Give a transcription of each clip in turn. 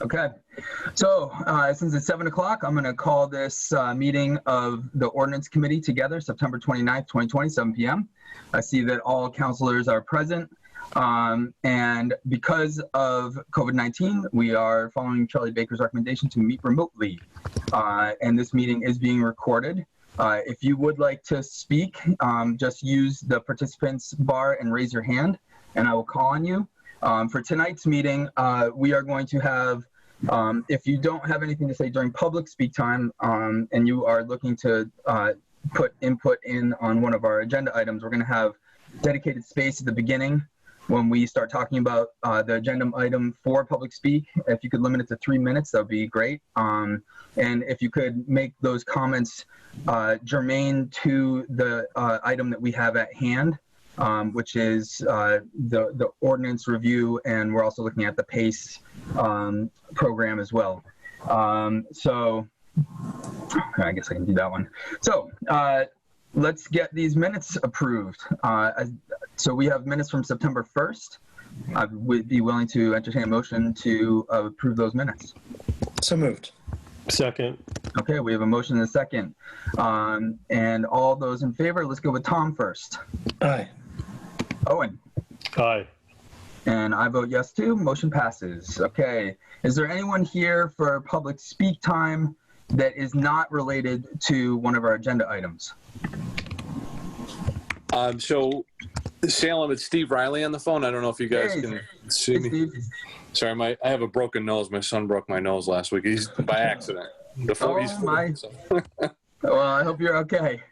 Okay, so since it's 7 o'clock, I'm going to call this meeting of the Ordinance Committee together, September 29th, 2020, 7 p.m. I see that all councilors are present, and because of COVID-19, we are following Charlie Baker's recommendation to meet remotely, and this meeting is being recorded. If you would like to speak, just use the participants bar and raise your hand, and I will call on you. For tonight's meeting, we are going to have, if you don't have anything to say during public speak time and you are looking to put input in on one of our agenda items, we're going to have dedicated space at the beginning when we start talking about the agenda item for public speak. If you could limit it to 3 minutes, that would be great. And if you could make those comments germane to the item that we have at hand, which is the ordinance review, and we're also looking at the PACE program as well. So I guess I can do that one. So let's get these minutes approved. So we have minutes from September 1st. I would be willing to entertain a motion to approve those minutes. So moved. Second. Okay, we have a motion and a second. And all those in favor, let's go with Tom first. Aye. Owen. Aye. And I vote yes too. Motion passes. Okay. Is there anyone here for public speak time that is not related to one of our agenda items? So Salem, it's Steve Riley on the phone. I don't know if you guys can see me. Steve. Sorry, I have a broken nose. My son broke my nose last week. He's by accident. Well, I hope you're okay.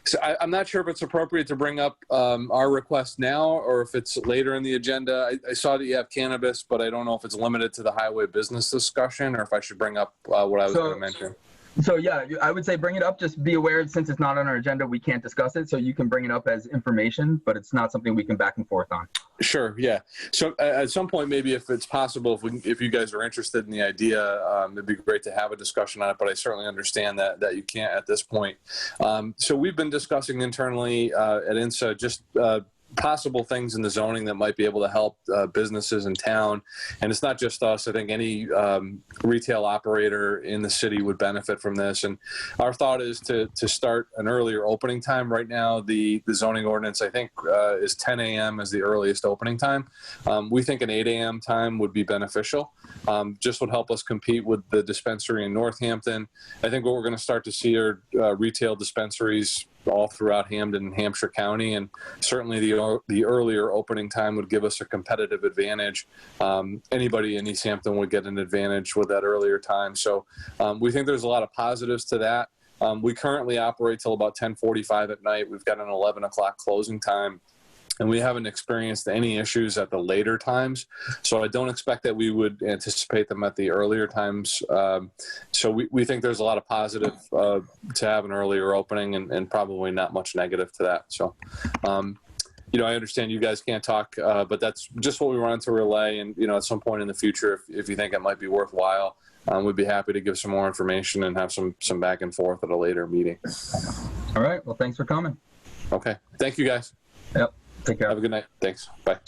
So I'm not sure if it's appropriate to bring up our request now or if it's later in the agenda. I saw that you have cannabis, but I don't know if it's limited to the highway business discussion or if I should bring up what I was going to mention. So yeah, I would say bring it up. Just be aware, since it's not on our agenda, we can't discuss it. So you can bring it up as information, but it's not something we can back and forth on. Sure. Yeah. So at some point, maybe if it's possible, if you guys are interested in the idea, it'd be great to have a discussion on it. But I certainly understand that you can't at this point. So we've been discussing internally at INSA just possible things in the zoning that might be able to help businesses in town. And it's not just us. I think any retail operator in the city would benefit from this. And our thought is to start an earlier opening time. Right now, the zoning ordinance, I think, is 10 a.m. as the earliest opening time. We think an 8 a.m. time would be beneficial. Just would help us compete with the dispensary in Northampton. I think what we're going to start to see are retail dispensaries all throughout Hampden and Hampshire County, and certainly the earlier opening time would give us a competitive advantage. Anybody in Easthampton would get an advantage with that earlier time. So we think there's a lot of positives to that. We currently operate till about 10:45 at night. We've got an 11 o'clock closing time, and we haven't experienced any issues at the later times. So I don't expect that we would anticipate them at the earlier times. So we think there's a lot of positive to have an earlier opening and probably not much negative to that. So, I understand you guys can't talk, but that's just what we wanted to relay. And, at some point in the future, if you think it might be worthwhile, we'd be happy to give some more information and have some back and forth at a later meeting. All right. Well, thanks for coming. Okay. Thank you, guys. Yep. Take care. Have a good night. Thanks. Bye.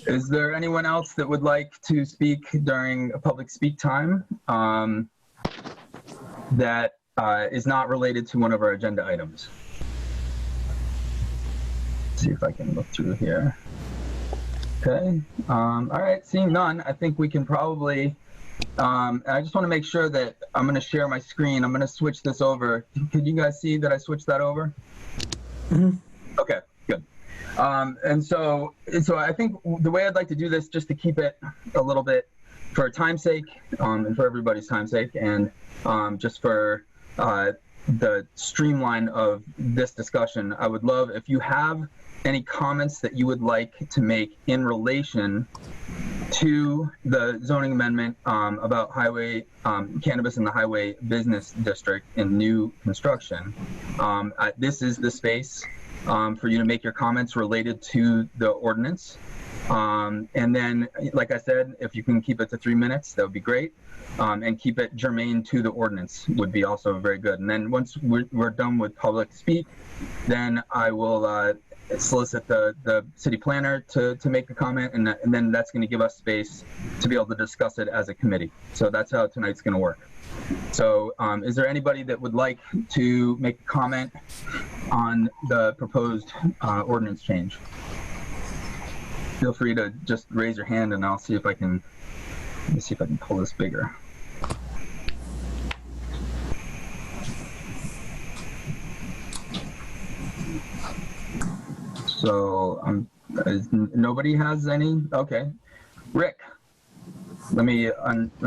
Is there anyone else that would like to speak during a public speak time that is not related to one of our agenda items? Let's see if I can look through here. Okay. All right. Seeing none, I think we can probably, I just want to make sure that I'm going to share my screen. I'm going to switch this over. Could you guys see that I switched that over? Mm-hmm. Okay. And so I think the way I'd like to do this, just to keep it a little bit for time's sake, and for everybody's time's sake, and just for the streamline of this discussion, I would love if you have any comments that you would like to make in relation to the zoning amendment about highway cannabis in the highway business district in new construction. This is the space for you to make your comments related to the ordinance. And then, like I said, if you can keep it to 3 minutes, that would be great. And keep it germane to the ordinance would be also very good. And then once we're done with public speak, then I will solicit the city planner to make a comment, and then that's going to give us space to be able to discuss it as a committee. So that's how tonight's going to work. So is there anybody that would like to make a comment on the proposed ordinance change? Feel free to just raise your hand and I'll see if I can, let me see if I can pull this bigger. So nobody has any? Okay. Rick, let me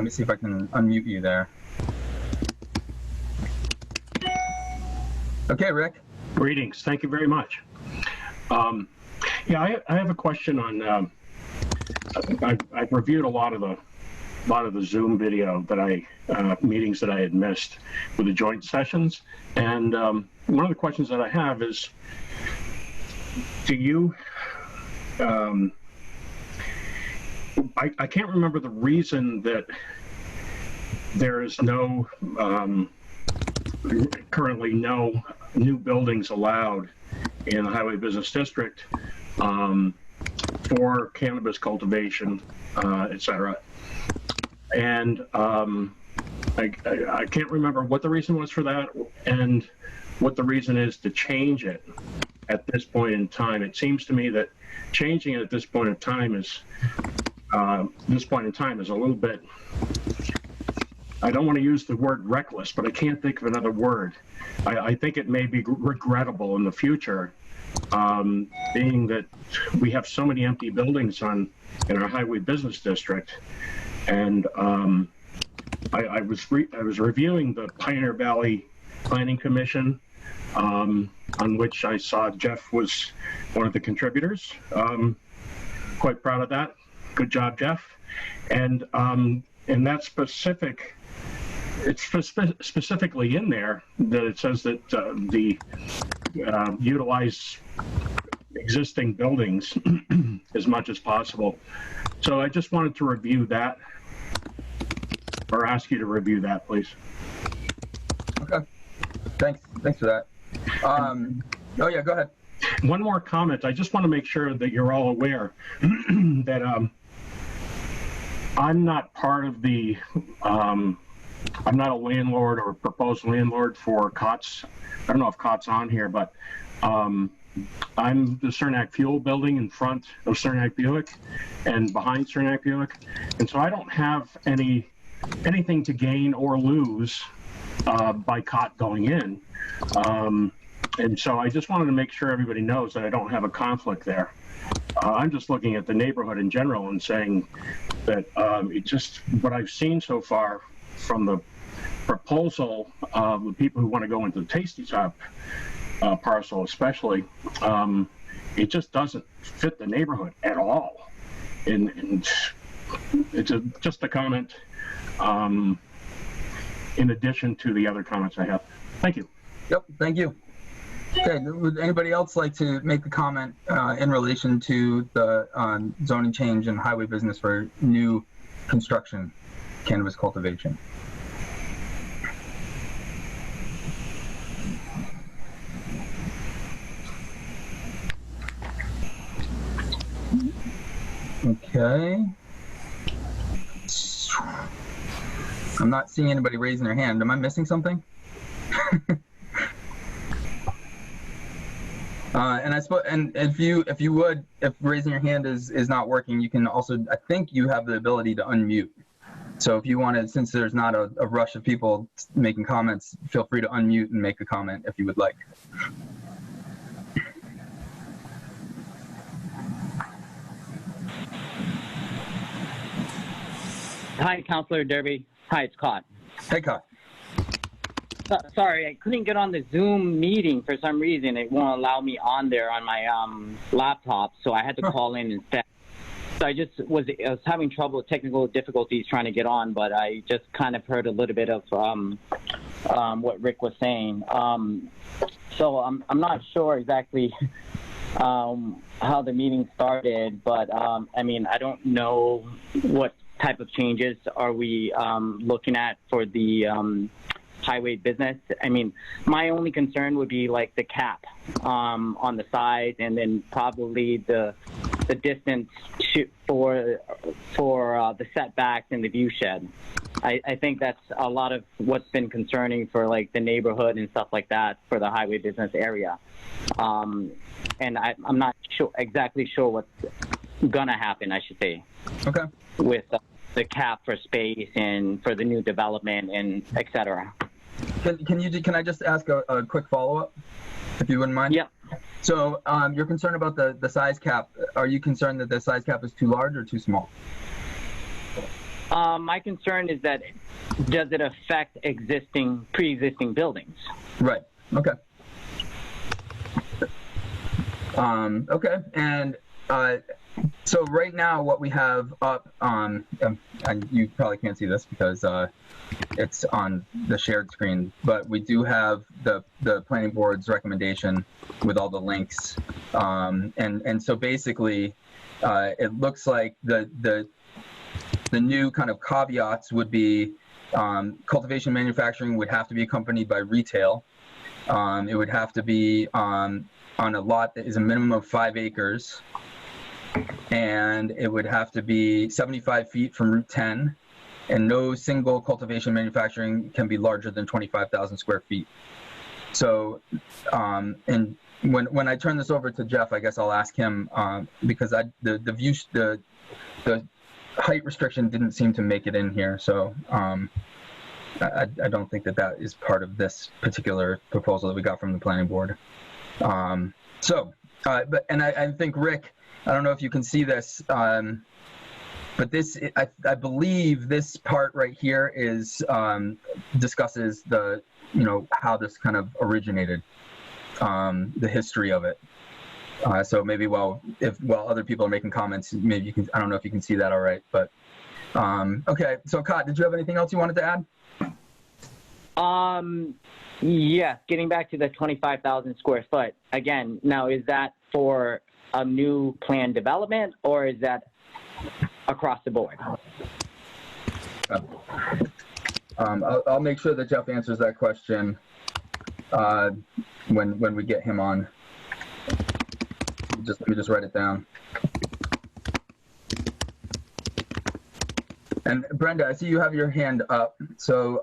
see if I can unmute you there. Okay, Rick. Greetings. Thank you very much. Yeah, I have a question on. I've reviewed a lot of the Zoom video that meetings that I had missed with the joint sessions, and one of the questions that I have is, do you? I can't remember the reason that there is no currently no new buildings allowed in the Highway Business District for cannabis cultivation, etc. And I can't remember what the reason was for that and what the reason is to change it at this point in time. It seems to me that changing it at this point in time is a little bit, I don't want to use the word reckless, but I can't think of another word. I think it may be regrettable in the future, being that we have so many empty buildings in our Highway Business District. And I was reviewing the Pioneer Valley Planning Commission, on which I saw Jeff was one of the contributors. Quite proud of that. Good job, Jeff. And in that specific, it's specifically in there that it says that utilize existing buildings as much as possible. So I just wanted to review that, or ask you to review that, please. Okay. Thanks for that. Oh yeah, go ahead. One more comment. I just want to make sure that you're all aware that I'm not part of the, I'm not a landlord or proposed landlord for COTS. I don't know if COTS on here, but I'm the Cernak Fuel building in front of Cernak Buick and behind Cernak Buick. And so I don't have anything to gain or lose by COT going in. And so I just wanted to make sure everybody knows that I don't have a conflict there. I'm just looking at the neighborhood in general and saying that what I've seen so far from the proposal of the people who want to go into the Tasty Shop parcel especially, it just doesn't fit the neighborhood at all. And it's just a comment in addition to the other comments I have. Thank you. Yep, thank you. Okay, would anybody else like to make a comment in relation to the zoning change in highway business for new construction cannabis cultivation? Okay. I'm not seeing anybody raising their hand. Am I missing something? And I suppose, and if raising your hand is not working, you can also, I think you have the ability to unmute. So if you wanted, since there's not a rush of people making comments, feel free to unmute and make a comment if you would like. Hi, Councilor Derby. Hi, it's Cott. Hey, Cott. Sorry, I couldn't get on the Zoom meeting for some reason. It won't allow me on there on my laptop, so I had to call in instead. So I was having trouble, technical difficulties trying to get on, but I just kind of heard a little bit of what Rick was saying. So I'm not sure exactly how the meeting started, but I mean, I don't know what type of changes are we looking at for the highway business. I mean, my only concern would be like the cap on the sides, and then probably the distance for the setbacks and the view shed. I think that's a lot of what's been concerning for like the neighborhood and stuff like that for the highway business area. And I'm not exactly sure what's gonna happen, I should say. Okay. With the cap for space and for the new development and et cetera. Can I just ask a quick follow-up, if you wouldn't mind? Yeah. So you're concerned about the size cap. Are you concerned that the size cap is too large or too small? My concern is that does it affect pre-existing buildings? Right. Okay. Okay. And so right now, what we have up on, and you probably can't see this because it's on the shared screen, but we do have the planning board's recommendation with all the links. And so basically, it looks like the new kind of caveats would be cultivation manufacturing would have to be accompanied by retail. It would have to be on a lot that is a minimum of 5 acres. And it would have to be 75 feet from Route 10. And no single cultivation manufacturing can be larger than 25,000 square feet. So, and when I turn this over to Jeff, I guess I'll ask him because the height restriction didn't seem to make it in here. So I don't think that is part of this particular proposal that we got from the planning board. I think Rick, I don't know if you can see this, but this, I believe this part right here is discusses how this kind of originated, the history of it. So maybe while other people are making comments, maybe you can, I don't know if you can see that all right, but okay. So Kat, did you have anything else you wanted to add? Yeah, getting back to the 25,000 square foot, again, now is that for a new planned development or is that across the board? I'll make sure that Jeff answers that question when we get him on. Let me just write it down. And Brenda, I see you have your hand up. So,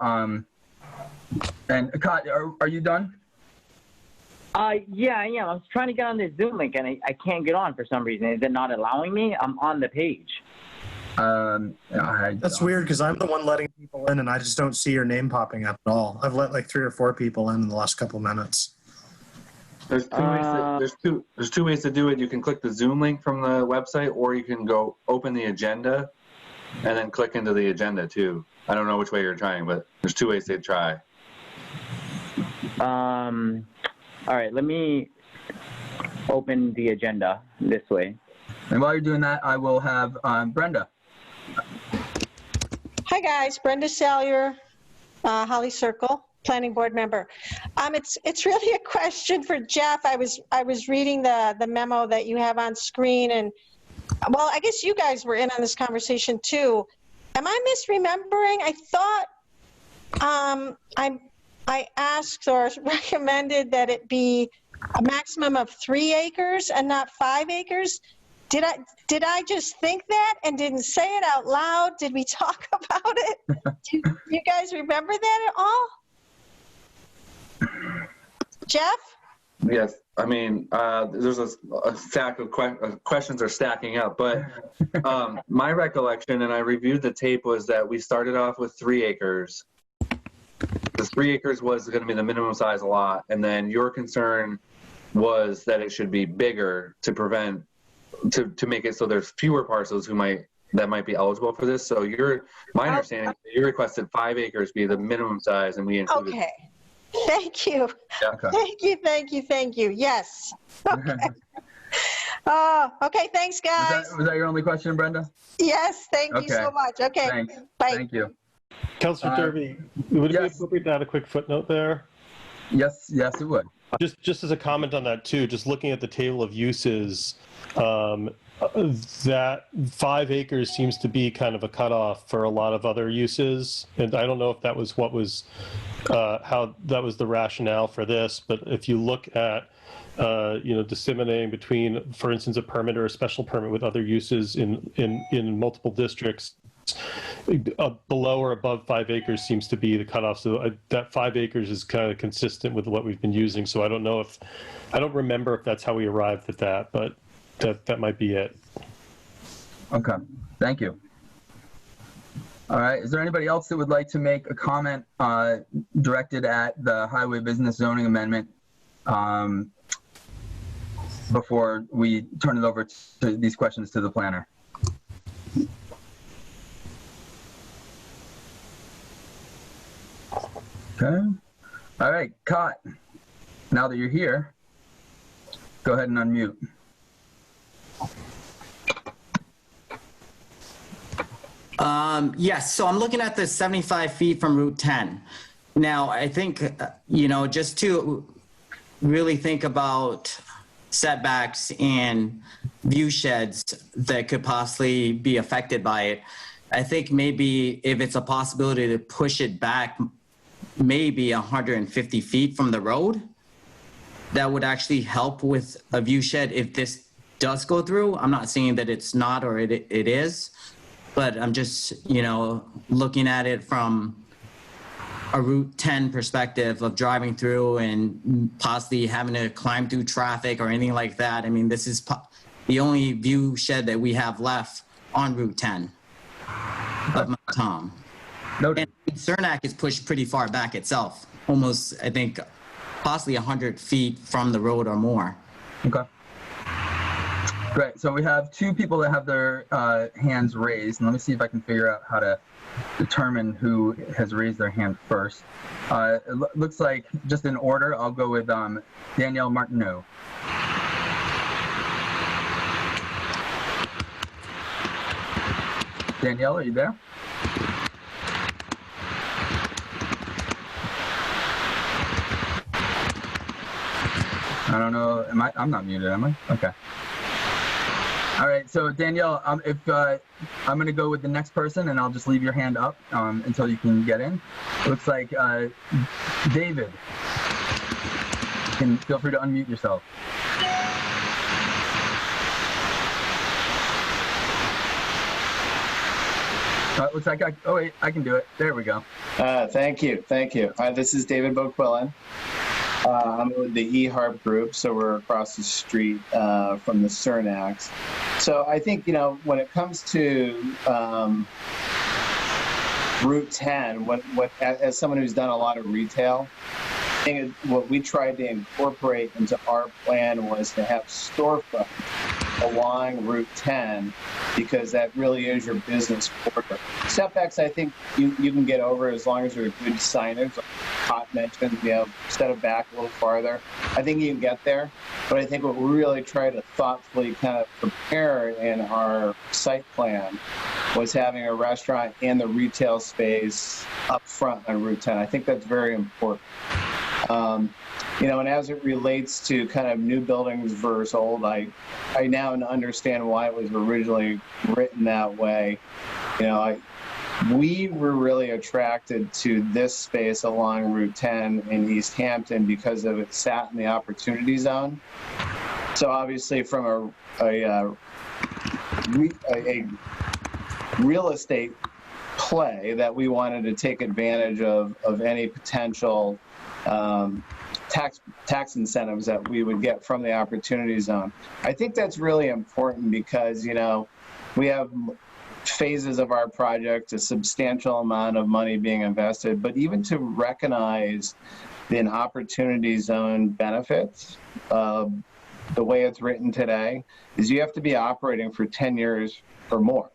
and Kat, are you done? Yeah, I am. I was trying to get on the Zoom link and I can't get on for some reason. Is it not allowing me? I'm on the page. That's weird because I'm the one letting people in and I just don't see your name popping up at all. I've let like 3 or 4 people in the last couple minutes. There's two ways to do it. You can click the Zoom link from the website, or you can go open the agenda and then click into the agenda too. I don't know which way you're trying, but there's 2 ways to try. All right, let me open the agenda this way. And while you're doing that, I will have Brenda. Hi guys, Brenda Salyer, Holly Circle, planning board member. It's really a question for Jeff. I was reading the memo that you have on screen, and well, I guess you guys were in on this conversation too. Am I misremembering? I thought I asked or recommended that it be a maximum of 3 acres and not 5 acres. Did I just think that and didn't say it out loud? Did we talk about it? Do you guys remember that at all? Jeff? Yes, I mean, there's a stack of questions are stacking up, but my recollection, and I reviewed the tape, was that we started off with 3 acres. The 3 acres was going to be the minimum size lot, and then your concern was that it should be bigger to prevent, to make it so there's fewer parcels that might be eligible for this. So my understanding, you requested 5 acres be the minimum size, and we included. Okay. Thank you. Yeah. Okay. Thank you. Yes. Okay. Okay, thanks, guys. Was that your only question, Brenda? Yes, thank you so much. Okay, Thanks. bye. Thank you. Councilor Derby, would it be yes. appropriate to add a quick footnote there? Yes, it would. Just as a comment on that too, just looking at the table of uses, that 5 acres seems to be kind of a cutoff for a lot of other uses. And I don't know if that was what was, how that was the rationale for this, but if you look at, disseminating between, for instance, a permit or a special permit with other uses in multiple districts, below or above 5 acres seems to be the cutoff. So that 5 acres is kind of consistent with what we've been using. So I don't remember if that's how we arrived at that, but that might be it. Okay, thank you. All right, is there anybody else that would like to make a comment directed at the highway business zoning amendment before we turn it over to these questions to the planner? Okay, all right, Cot, now that you're here, go ahead and unmute. Yes, so I'm looking at the 75 feet from Route 10. Now, I think, just to really think about setbacks and view sheds that could possibly be affected by it, I think maybe if it's a possibility to push it back maybe 150 feet from the road, that would actually help with a view shed if this does go through. I'm not saying that it's not or it is, but I'm just, looking at it from a Route 10 perspective of driving through and possibly having to climb through traffic or anything like that. I mean, this is the only view shed that we have left on Route 10 of Mount Tom. Noted. And Cernak is pushed pretty far back itself, almost, I think, possibly 100 feet from the road or more. Okay. Great. So we have 2 people that have their hands raised, and let me see if I can figure out how to determine who has raised their hand first. It looks like, just in order, I'll go with Danielle Martineau. Danielle, are you there? I don't know. I'm not muted, am I? Okay. All right. So Danielle, if I'm going to go with the next person, and I'll just leave your hand up until you can get in. It looks like David. Feel free to unmute yourself. It looks like I can do it. There we go. Thank you. This is David Boquillan. I'm with the eHarp group, so we're across the street from the Cernaks. So I think, when it comes to Route 10, as someone who's done a lot of retail, I think what we tried to incorporate into our plan was to have storefronts along Route 10, because that really is your business corridor. Setbacks, I think you can get over as long as there are good signage. Like Scott mentioned, set it back a little farther. I think you can get there. But I think what we really try to thoughtfully kind of prepare in our site plan was having a restaurant and the retail space up front on Route 10. I think that's very important. And as it relates to kind of new buildings versus old, I now understand why it was originally written that way. We were really attracted to this space along Route 10 in Easthampton because of it sat in the opportunity zone. So obviously from a real estate play that we wanted to take advantage of any potential tax incentives that we would get from the opportunity zone. I think that's really important because, we have phases of our project, a substantial amount of money being invested, but even to recognize the opportunity zone benefits, the way it's written today, is you have to be operating for 10 years or more.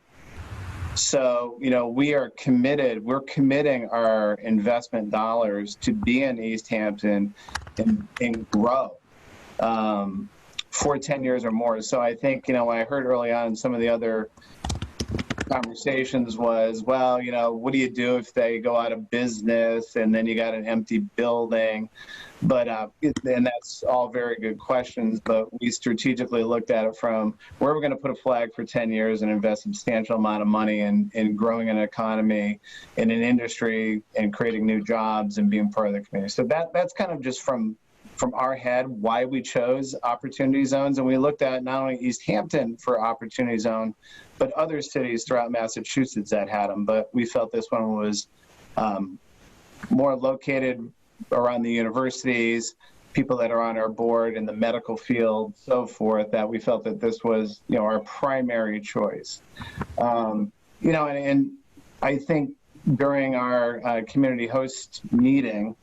So, we're committing our investment dollars to be in Easthampton and grow for 10 years or more. So I think, when I heard early on some of the other conversations was, well, what do you do if they go out of business and then you got an empty building? But and that's all very good questions, but we strategically looked at it from where we're going to put a flag for 10 years and invest a substantial amount of money in growing an economy, in an industry, and creating new jobs and being part of the community. So that's kind of just from our head why we chose opportunity zones. And we looked at not only Easthampton for opportunity zone, but other cities throughout Massachusetts that had them. But we felt this one was more located around the universities, people that are on our board in the medical field, so forth, that we felt that this was, our primary choice. And I think during our community host meeting,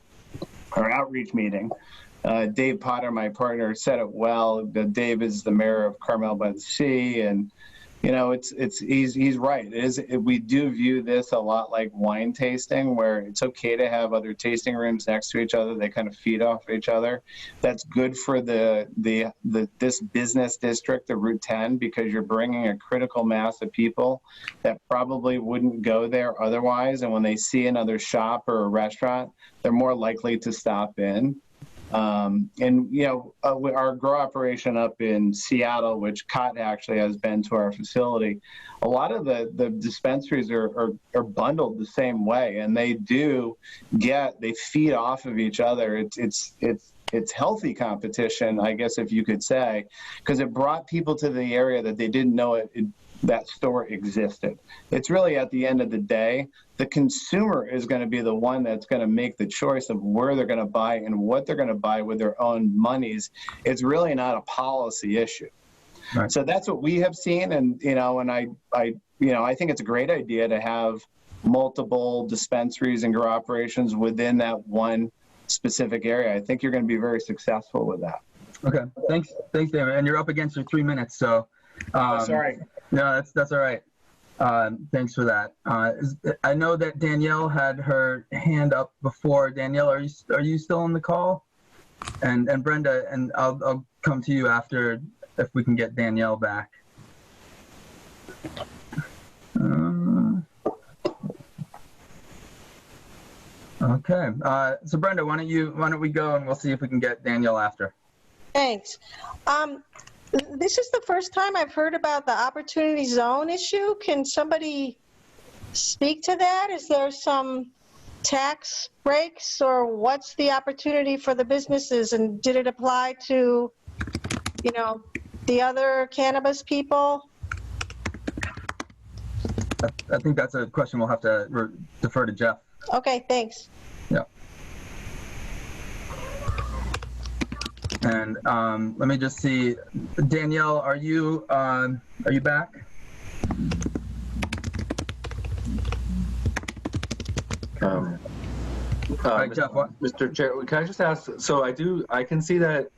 our outreach meeting, Dave Potter, my partner, said it well. Dave is the mayor of Carmel by the Sea, and he's right. We do view this a lot like wine tasting, where it's okay to have other tasting rooms next to each other. They kind of feed off each other. That's good for this business district, the Route 10, because you're bringing a critical mass of people that probably wouldn't go there otherwise. And when they see another shop or a restaurant, they're more likely to stop in. Our grow operation up in Seattle, which Cott actually has been to our facility, a lot of the dispensaries are bundled the same way, and they feed off of each other. It's healthy competition, I guess, if you could say, because it brought people to the area that they didn't know that store existed. It's really, at the end of the day, the consumer is going to be the one that's going to make the choice of where they're going to buy and what they're going to buy with their own monies. It's really not a policy issue. Right. So that's what we have seen, and I think it's a great idea to have multiple dispensaries and grow operations within that one specific area. I think you're going to be very successful with that. Okay, thanks, David. And you're up against your 3 minutes, so. Sorry. No, that's all right. Thanks for that. I know that Danielle had her hand up before. Danielle, are you still on the call? And Brenda, and I'll come to you after if we can get Danielle back. Okay. So Brenda, why don't we go and we'll see if we can get Danielle after. Thanks. This is the first time I've heard about the opportunity zone issue. Can somebody speak to that? Is there some tax breaks, or what's the opportunity for the businesses? And did it apply to, the other cannabis people? I think that's a question we'll have to defer to Jeff. Okay, thanks. Yeah. And let me just see, Danielle, are you back? Right, Jeff, what? Mr. Chair, can I just ask? So I can see that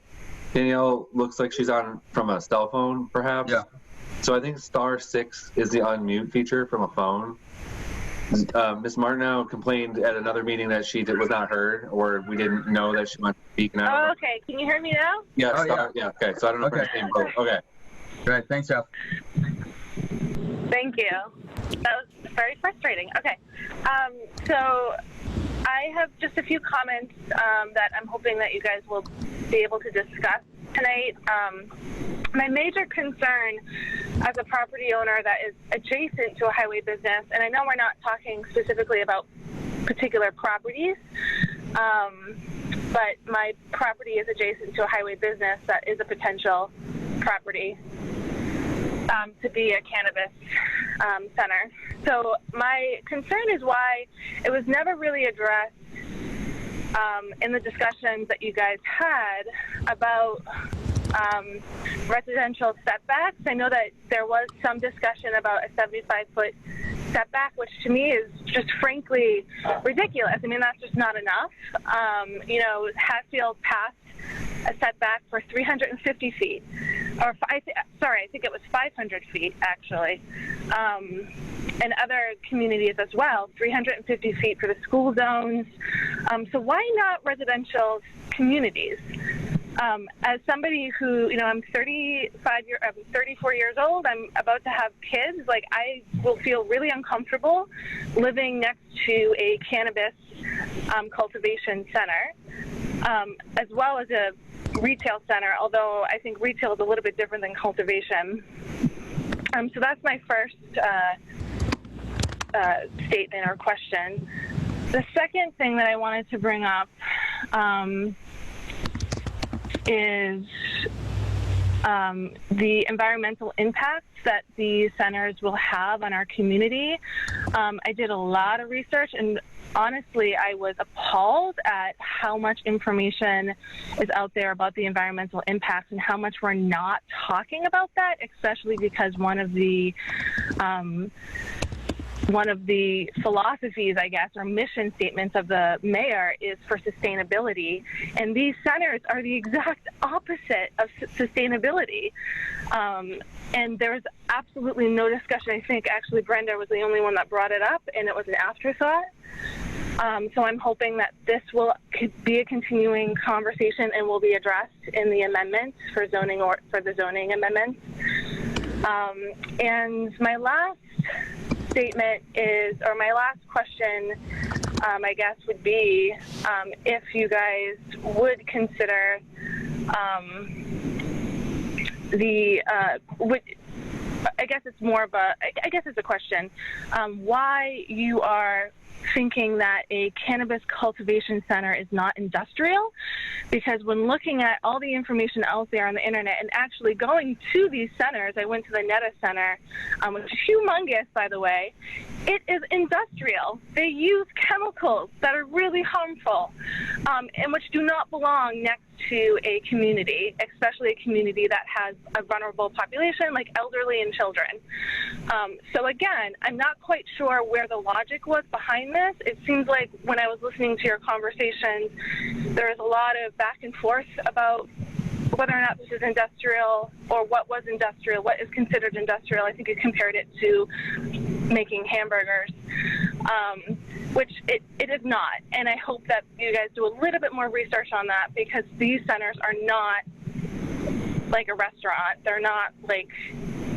Danielle looks like she's on from a cell phone, perhaps. Yeah. So I think *6 is the unmute feature from a phone. Ms. Martineau complained at another meeting that she was not heard, or we didn't know that she wanted to speak now. Oh, okay. Can you hear me now? Yeah, yeah. Okay, so I don't know if we're in the same boat. Okay. Great, thanks, Jeff. Thank you. That was very frustrating. Okay. So I have just a few comments that I'm hoping that you guys will be able to discuss tonight. My major concern as a property owner that is adjacent to a highway business, and I know we're not talking specifically about particular properties, but my property is adjacent to a highway business that is a potential property to be a cannabis center. So my concern is why it was never really addressed in the discussions that you guys had about residential setbacks. I know that there was some discussion about a 75-foot setback, which to me is just frankly ridiculous. I mean, that's just not enough. Hatfield passed a setback for 350 feet, or I think it was 500 feet actually, and other communities as well, 350 feet for the school zones. So why not residential communities? As somebody who, I'm 34 years old, I'm about to have kids, like I will feel really uncomfortable living next to a cannabis cultivation center, as well as a retail center, although I think retail is a little bit different than cultivation. So that's my first statement or question. The second thing that I wanted to bring up is the environmental impacts that these centers will have on our community. I did a lot of research, and honestly, I was appalled at how much information is out there about the environmental impacts and how much we're not talking about that, especially because one of the philosophies, I guess, or mission statements of the mayor is for sustainability. And these centers are the exact opposite of sustainability. And there's absolutely no discussion. I think actually Brenda was the only one that brought it up, and it was an afterthought. So I'm hoping that this will be a continuing conversation and will be addressed in the amendments for zoning or for the zoning amendments. And my last statement is, or my last question, I guess, would be if you guys would consider I guess it's more of a, I guess it's a question, why you are thinking that a cannabis cultivation center is not industrial, because when looking at all the information out there on the internet and actually going to these centers, I went to the Netta Center, which is humongous, by the way. It is industrial. They use chemicals that are really harmful and which do not belong next to a community, especially a community that has a vulnerable population like elderly and children. So again, I'm not quite sure where the logic was behind this. It seems like when I was listening to your conversations, there is a lot of back and forth about whether or not this is industrial or what was industrial, what is considered industrial. I think you compared it to making hamburgers, which it is not. And I hope that you guys do a little bit more research on that, because these centers are not like a restaurant. They're not like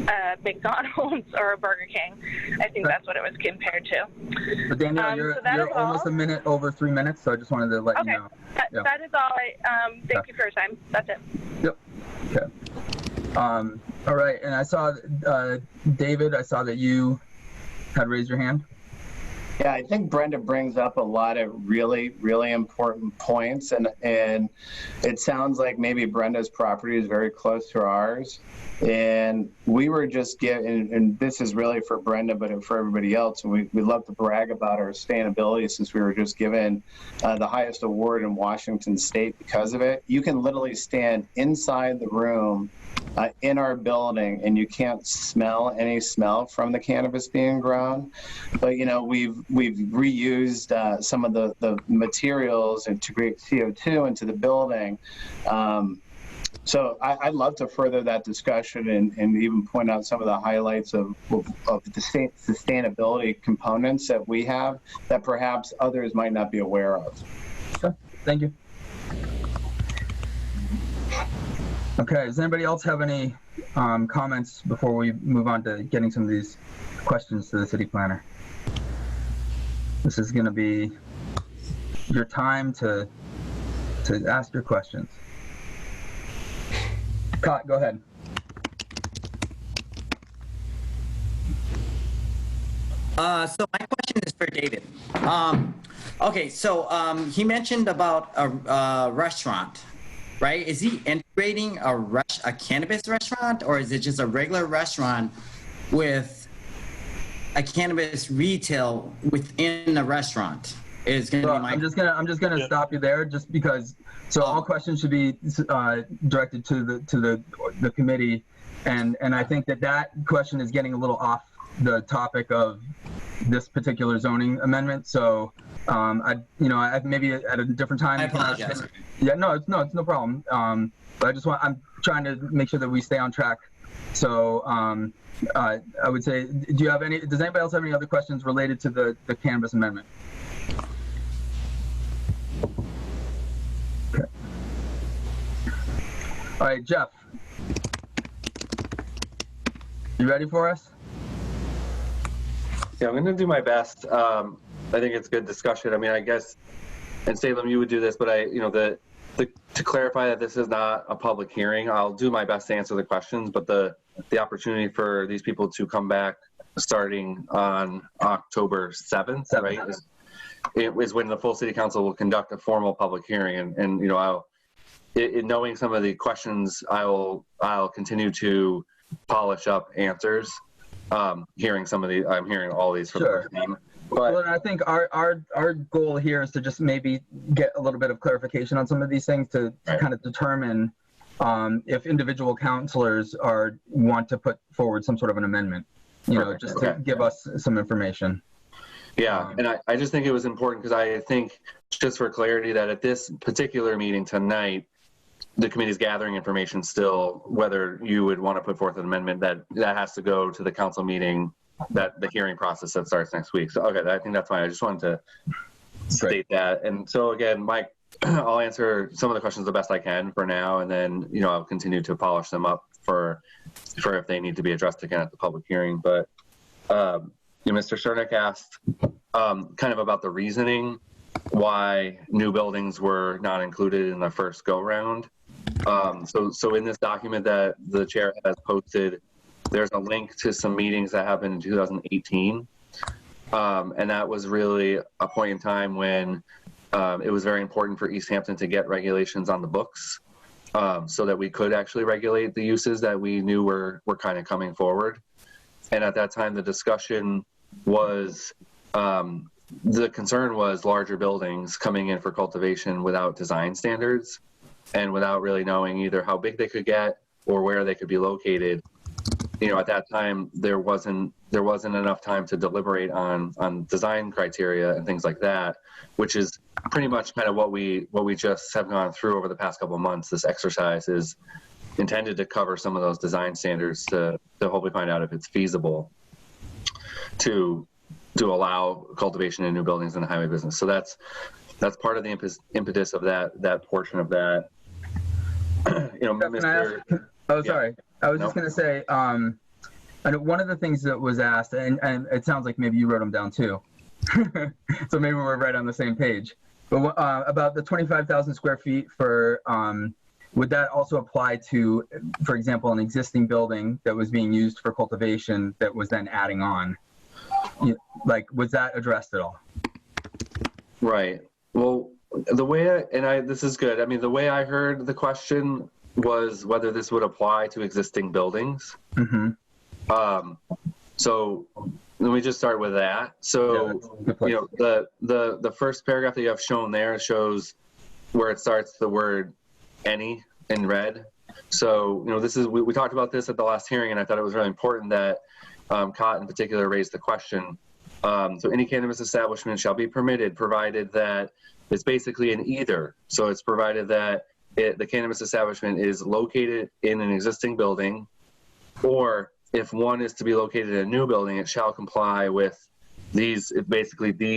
a McDonald's or a Burger King. I think that's what it was compared to. But Danielle, you're almost a minute over 3 minutes, so I just wanted to let you know. That is all. Thank you for your time. That's it. Yep. Okay. All right, and I saw, David, I saw that you had raised your hand. Yeah, I think Brenda brings up a lot of really, really important points, and it sounds like maybe Brenda's property is very close to ours, and we were just given, and this is really for Brenda, but for everybody else, and we love to brag about our sustainability since we were just given the highest award in Washington State because of it. You can literally stand inside the room in our building, and you can't smell any smell from the cannabis being grown. But we've reused some of the materials and to create CO2 into the building. So I'd love to further that discussion and even point out some of the highlights of the sustainability components that we have that perhaps others might not be aware of. Sure. Thank you. Okay, does anybody else have any comments before we move on to getting some of these questions to the city planner? This is going to be your time to ask your questions. Scott, go ahead. So my question is for David. Okay, so he mentioned about a restaurant, right? Is he integrating a cannabis restaurant, or is it just a regular restaurant with a cannabis retail within the restaurant? Is going to be my. I'm just gonna stop you there, just because. So all questions should be directed to the committee, and I think that question is getting a little off the topic of this particular zoning amendment. So I maybe at a different time. I apologize. Yeah, no, it's no problem. But I'm trying to make sure that we stay on track. So I would say, does anybody else have any other questions related to the cannabis amendment? Okay. All right, Jeff. You ready for us? Yeah, I'm going to do my best. I think it's good discussion. I mean, I guess, and Salem, you would do this, but to clarify that this is not a public hearing, I'll do my best to answer the questions, but the opportunity for these people to come back starting on October 7th, right, is when the full city council will conduct a formal public hearing. And you know, in knowing some of the questions, I'll continue to polish up answers. I'm hearing all these from the team. Well, and I think our goal here is to just maybe get a little bit of clarification on some of these things to kind of determine if individual counselors want to put forward some sort of an amendment, you know, just to give us some information. Yeah, and I just think it was important because I think, just for clarity, that at this particular meeting tonight, the committee's gathering information still, whether you would want to put forth an amendment, that has to go to the council meeting, that the hearing process that starts next week. So, okay, I think that's fine. I just wanted to state that. And so again, Mike, I'll answer some of the questions the best I can for now, and then, you know, I'll continue to polish them up for if they need to be addressed again at the public hearing. But Mr. Cernick asked kind of about the reasoning why new buildings were not included in the first go round. So in this document that the chair has posted, there's a link to some meetings that happened in 2018. And that was really a point in time when it was very important for Easthampton to get regulations on the books so that we could actually regulate the uses that we knew were kind of coming forward. And at that time, the discussion was, the concern was larger buildings coming in for cultivation without design standards and without really knowing either how big they could get or where they could be located. You know, at that time, there wasn't enough time to deliberate on design criteria and things like that, which is pretty much kind of what we just have gone through over the past couple of months. This exercise is intended to cover some of those design standards to hopefully find out if it's feasible to allow cultivation in new buildings in the highway business. So that's part of the impetus of that portion of that. You know, Mr. Sorry. I was just going to say, and one of the things that was asked, and it sounds like maybe you wrote them down too, so maybe we're right on the same page, but about the 25,000 square feet for, would that also apply to, for example, an existing building that was being used for cultivation that was then adding on? Like, was that addressed at all? Right. Well, the way this is good. I mean, the way I heard the question was whether this would apply to existing buildings. Mm-hmm. So let me just start with that. So, you know, the first paragraph that you have shown there shows where it starts the word any in red. So, you know, this is, we talked about this at the last hearing, and I thought it was really important that Cott in particular raised the question. So any cannabis establishment shall be permitted, provided that it's basically an either. So it's provided that the cannabis establishment is located in an existing building, or if one is to be located in a new building, it shall comply with these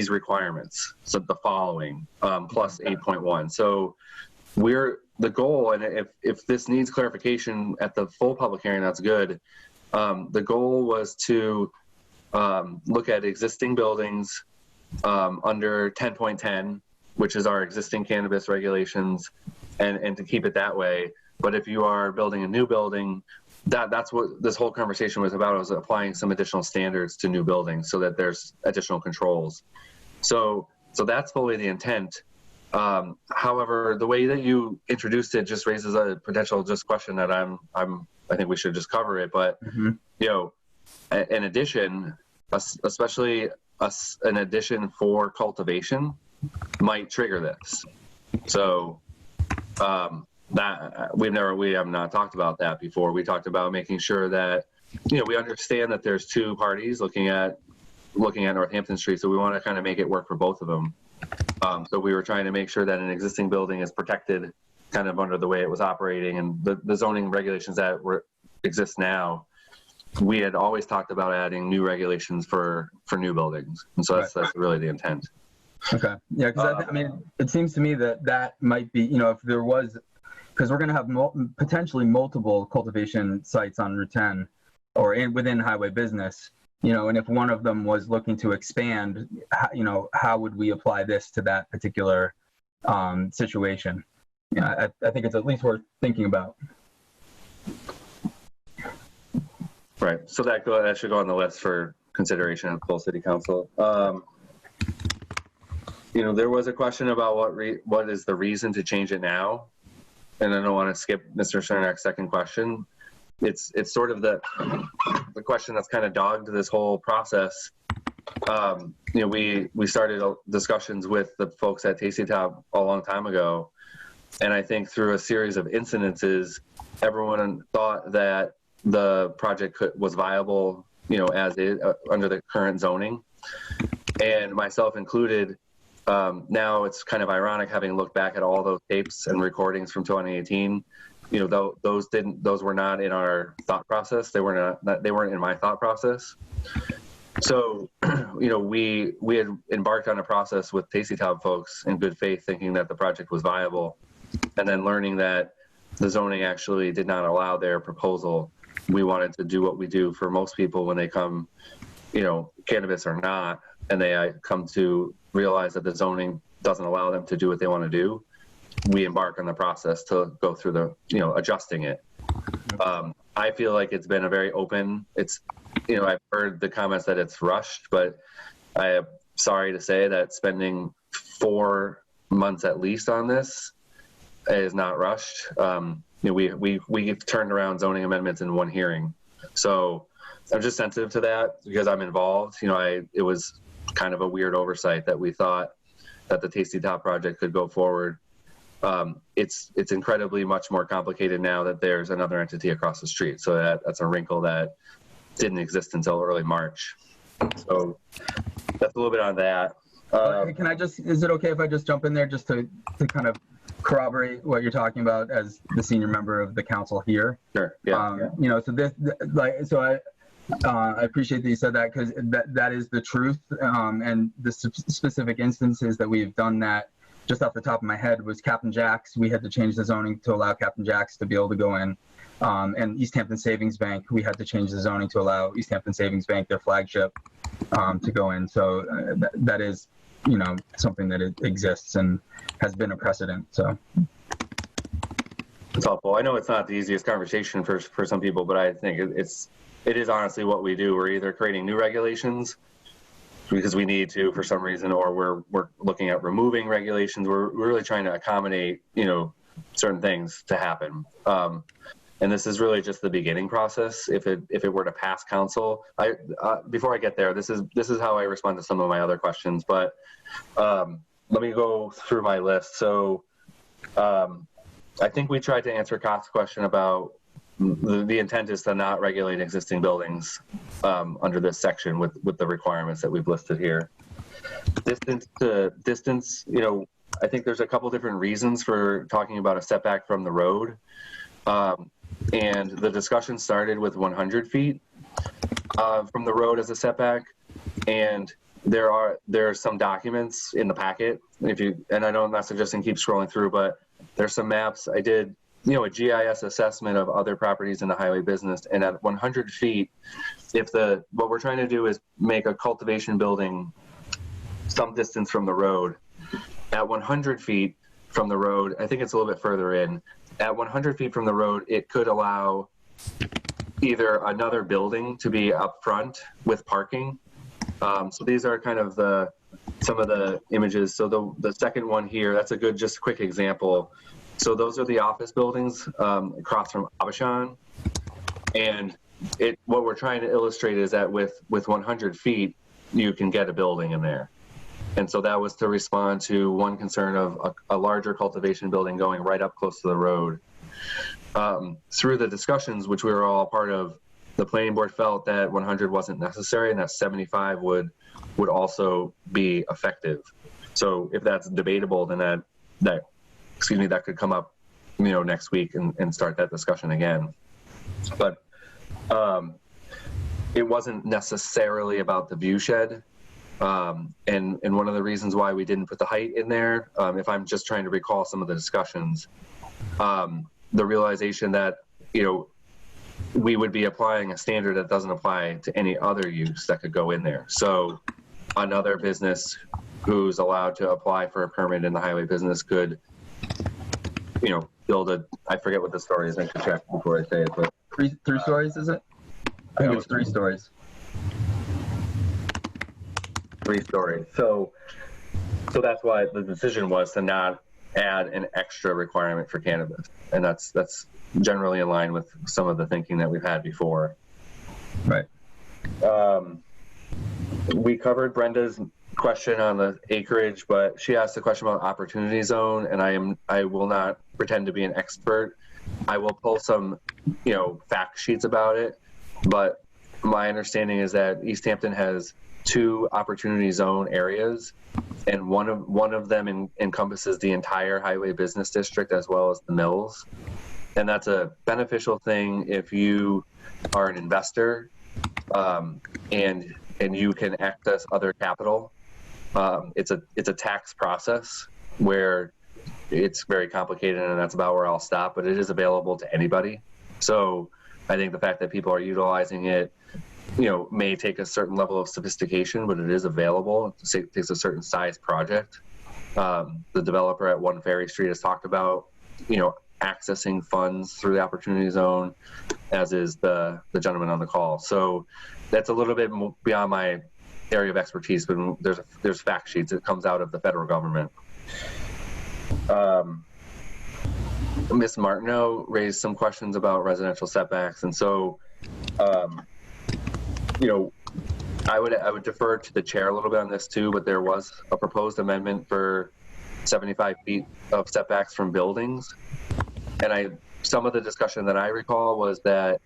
requirements. So the following, plus 8.1. So the goal, and if this needs clarification at the full public hearing, that's good. The goal was to look at existing buildings under 10.10, which is our existing cannabis regulations, and to keep it that way. But if you are building a new building, that's what this whole conversation was about, was applying some additional standards to new buildings so that there's additional controls. So that's fully the intent. However, the way that you introduced it just raises a potential question that I think we should just cover it. But, you know, in addition, especially an addition for cultivation might trigger this. So that we have not talked about that before. We talked about making sure that, you know, we understand that there's two parties looking at Northampton Street. So we want to kind of make it work for both of them. So we were trying to make sure that an existing building is protected kind of under the way it was operating, and the zoning regulations that exist now. We had always talked about adding new regulations for new buildings. And so that's really the intent. Okay. Yeah, because I mean, it seems to me that might be, you know, if there was, because we're going to have potentially multiple cultivation sites on Route 10 or within highway business, you know, and if one of them was looking to expand, you know, how would we apply this to that particular situation? Yeah, I think it's at least worth thinking about. Right. So that should go on the list for consideration of full city council. You know, there was a question about what is the reason to change it now, and I don't want to skip Mr. Cernak's second question. It's sort of the question that's kind of dogged this whole process. You know, we started discussions with the folks at Tasty Top a long time ago, and I think through a series of incidences, everyone thought that the project was viable, you know, as is under the current zoning, and myself included. Now it's kind of ironic having looked back at all those tapes and recordings from 2018. You know, those were not in our thought process. They weren't in my thought process. So, you know, we had embarked on a process with Tasty Top folks in good faith, thinking that the project was viable, and then learning that the zoning actually did not allow their proposal. We wanted to do what we do for most people when they come, you know, cannabis or not, and they come to realize that the zoning doesn't allow them to do what they want to do. We embark on the process to go through the, you know, adjusting it. I feel like it's been a very open, you know, I've heard the comments that it's rushed, but I am sorry to say that spending 4 months at least on this is not rushed. You know, we turned around zoning amendments in one hearing. So I'm just sensitive to that because I'm involved. You know, it was kind of a weird oversight that we thought that the Tasty Top project could go forward. It's incredibly much more complicated now that there's another entity across the street. So that's a wrinkle that didn't exist until early March. So that's a little bit on that. Can I is it okay if I just jump in there just to kind of corroborate what you're talking about as the senior member of the council here? Sure. Yeah. You know, so I appreciate that you said that, because that is the truth. And the specific instances that we've done that, just off the top of my head, was Captain Jack's. We had to change the zoning to allow Captain Jack's to be able to go in. And Easthampton Savings Bank, we had to change the zoning to allow Easthampton Savings Bank, their flagship, to go in. So that is, you know, something that exists and has been a precedent. So it's helpful. I know it's not the easiest conversation for some people, but I think it is honestly what we do. We're either creating new regulations because we need to for some reason, or we're looking at removing regulations. We're really trying to accommodate, you know, certain things to happen. And this is really just the beginning process. If it were to pass council, before I get there, this is how I respond to some of my other questions. But let me go through my list. So I think we tried to answer Koth's question about the intent is to not regulate existing buildings under this section with the requirements that we've listed here. Distance, you know, I think there's a couple different reasons for talking about a setback from the road. And the discussion started with 100 feet from the road as a setback. And there are some documents in the packet. And I know I'm not suggesting keep scrolling through, but there's some maps. I did, you know, a GIS assessment of other properties in the highway business. And at 100 feet, what we're trying to do is make a cultivation building some distance from the road. At 100 feet from the road, I think it's a little bit further in. At 100 feet from the road, it could allow either another building to be up front with parking. So these are kind of some of the images. So the second one here, that's a good, just quick example. So those are the office buildings across from Abishan. And what we're trying to illustrate is that with 100 feet, you can get a building in there. And so that was to respond to one concern of a larger cultivation building going right up close to the road. Through the discussions, which we were all part of, the planning board felt that 100 wasn't necessary and that 75 would also be effective. So if that's debatable, then that could come up, you know, next week and start that discussion again. But it wasn't necessarily about the view shed. And one of the reasons why we didn't put the height in there, if I'm just trying to recall some of the discussions, the realization that, you know, we would be applying a standard that doesn't apply to any other use that could go in there. So another business who's allowed to apply for a permit in the highway business could, you know, build a, I forget what the story is, I should check before I say it, but Three stories, is it? I think it's 3 stories. 3 stories. So that's why the decision was to not add an extra requirement for cannabis. And that's generally in line with some of the thinking that we've had before. Right. We covered Brenda's question on the acreage, but she asked a question about opportunity zone, and I will not pretend to be an expert. I will pull some, you know, fact sheets about it, but my understanding is that Easthampton has 2 opportunity zone areas, and one of them encompasses the entire highway business district as well as the mills. And that's a beneficial thing if you are an investor, and you can access other capital. It's a tax process where it's very complicated, and that's about where I'll stop, but it is available to anybody. So I think the fact that people are utilizing it, you know, may take a certain level of sophistication, but it is available. It takes a certain size project. The developer at 1 Ferry Street has talked about, you know, accessing funds through the opportunity zone, as is the gentleman on the call. So that's a little bit beyond my area of expertise, but there's fact sheets. It comes out of the federal government. Ms. Martineau raised some questions about residential setbacks, and so, you know, I would defer to the chair a little bit on this too. But there was a proposed amendment for 75 feet of setbacks from buildings, and some of the discussion that I recall was that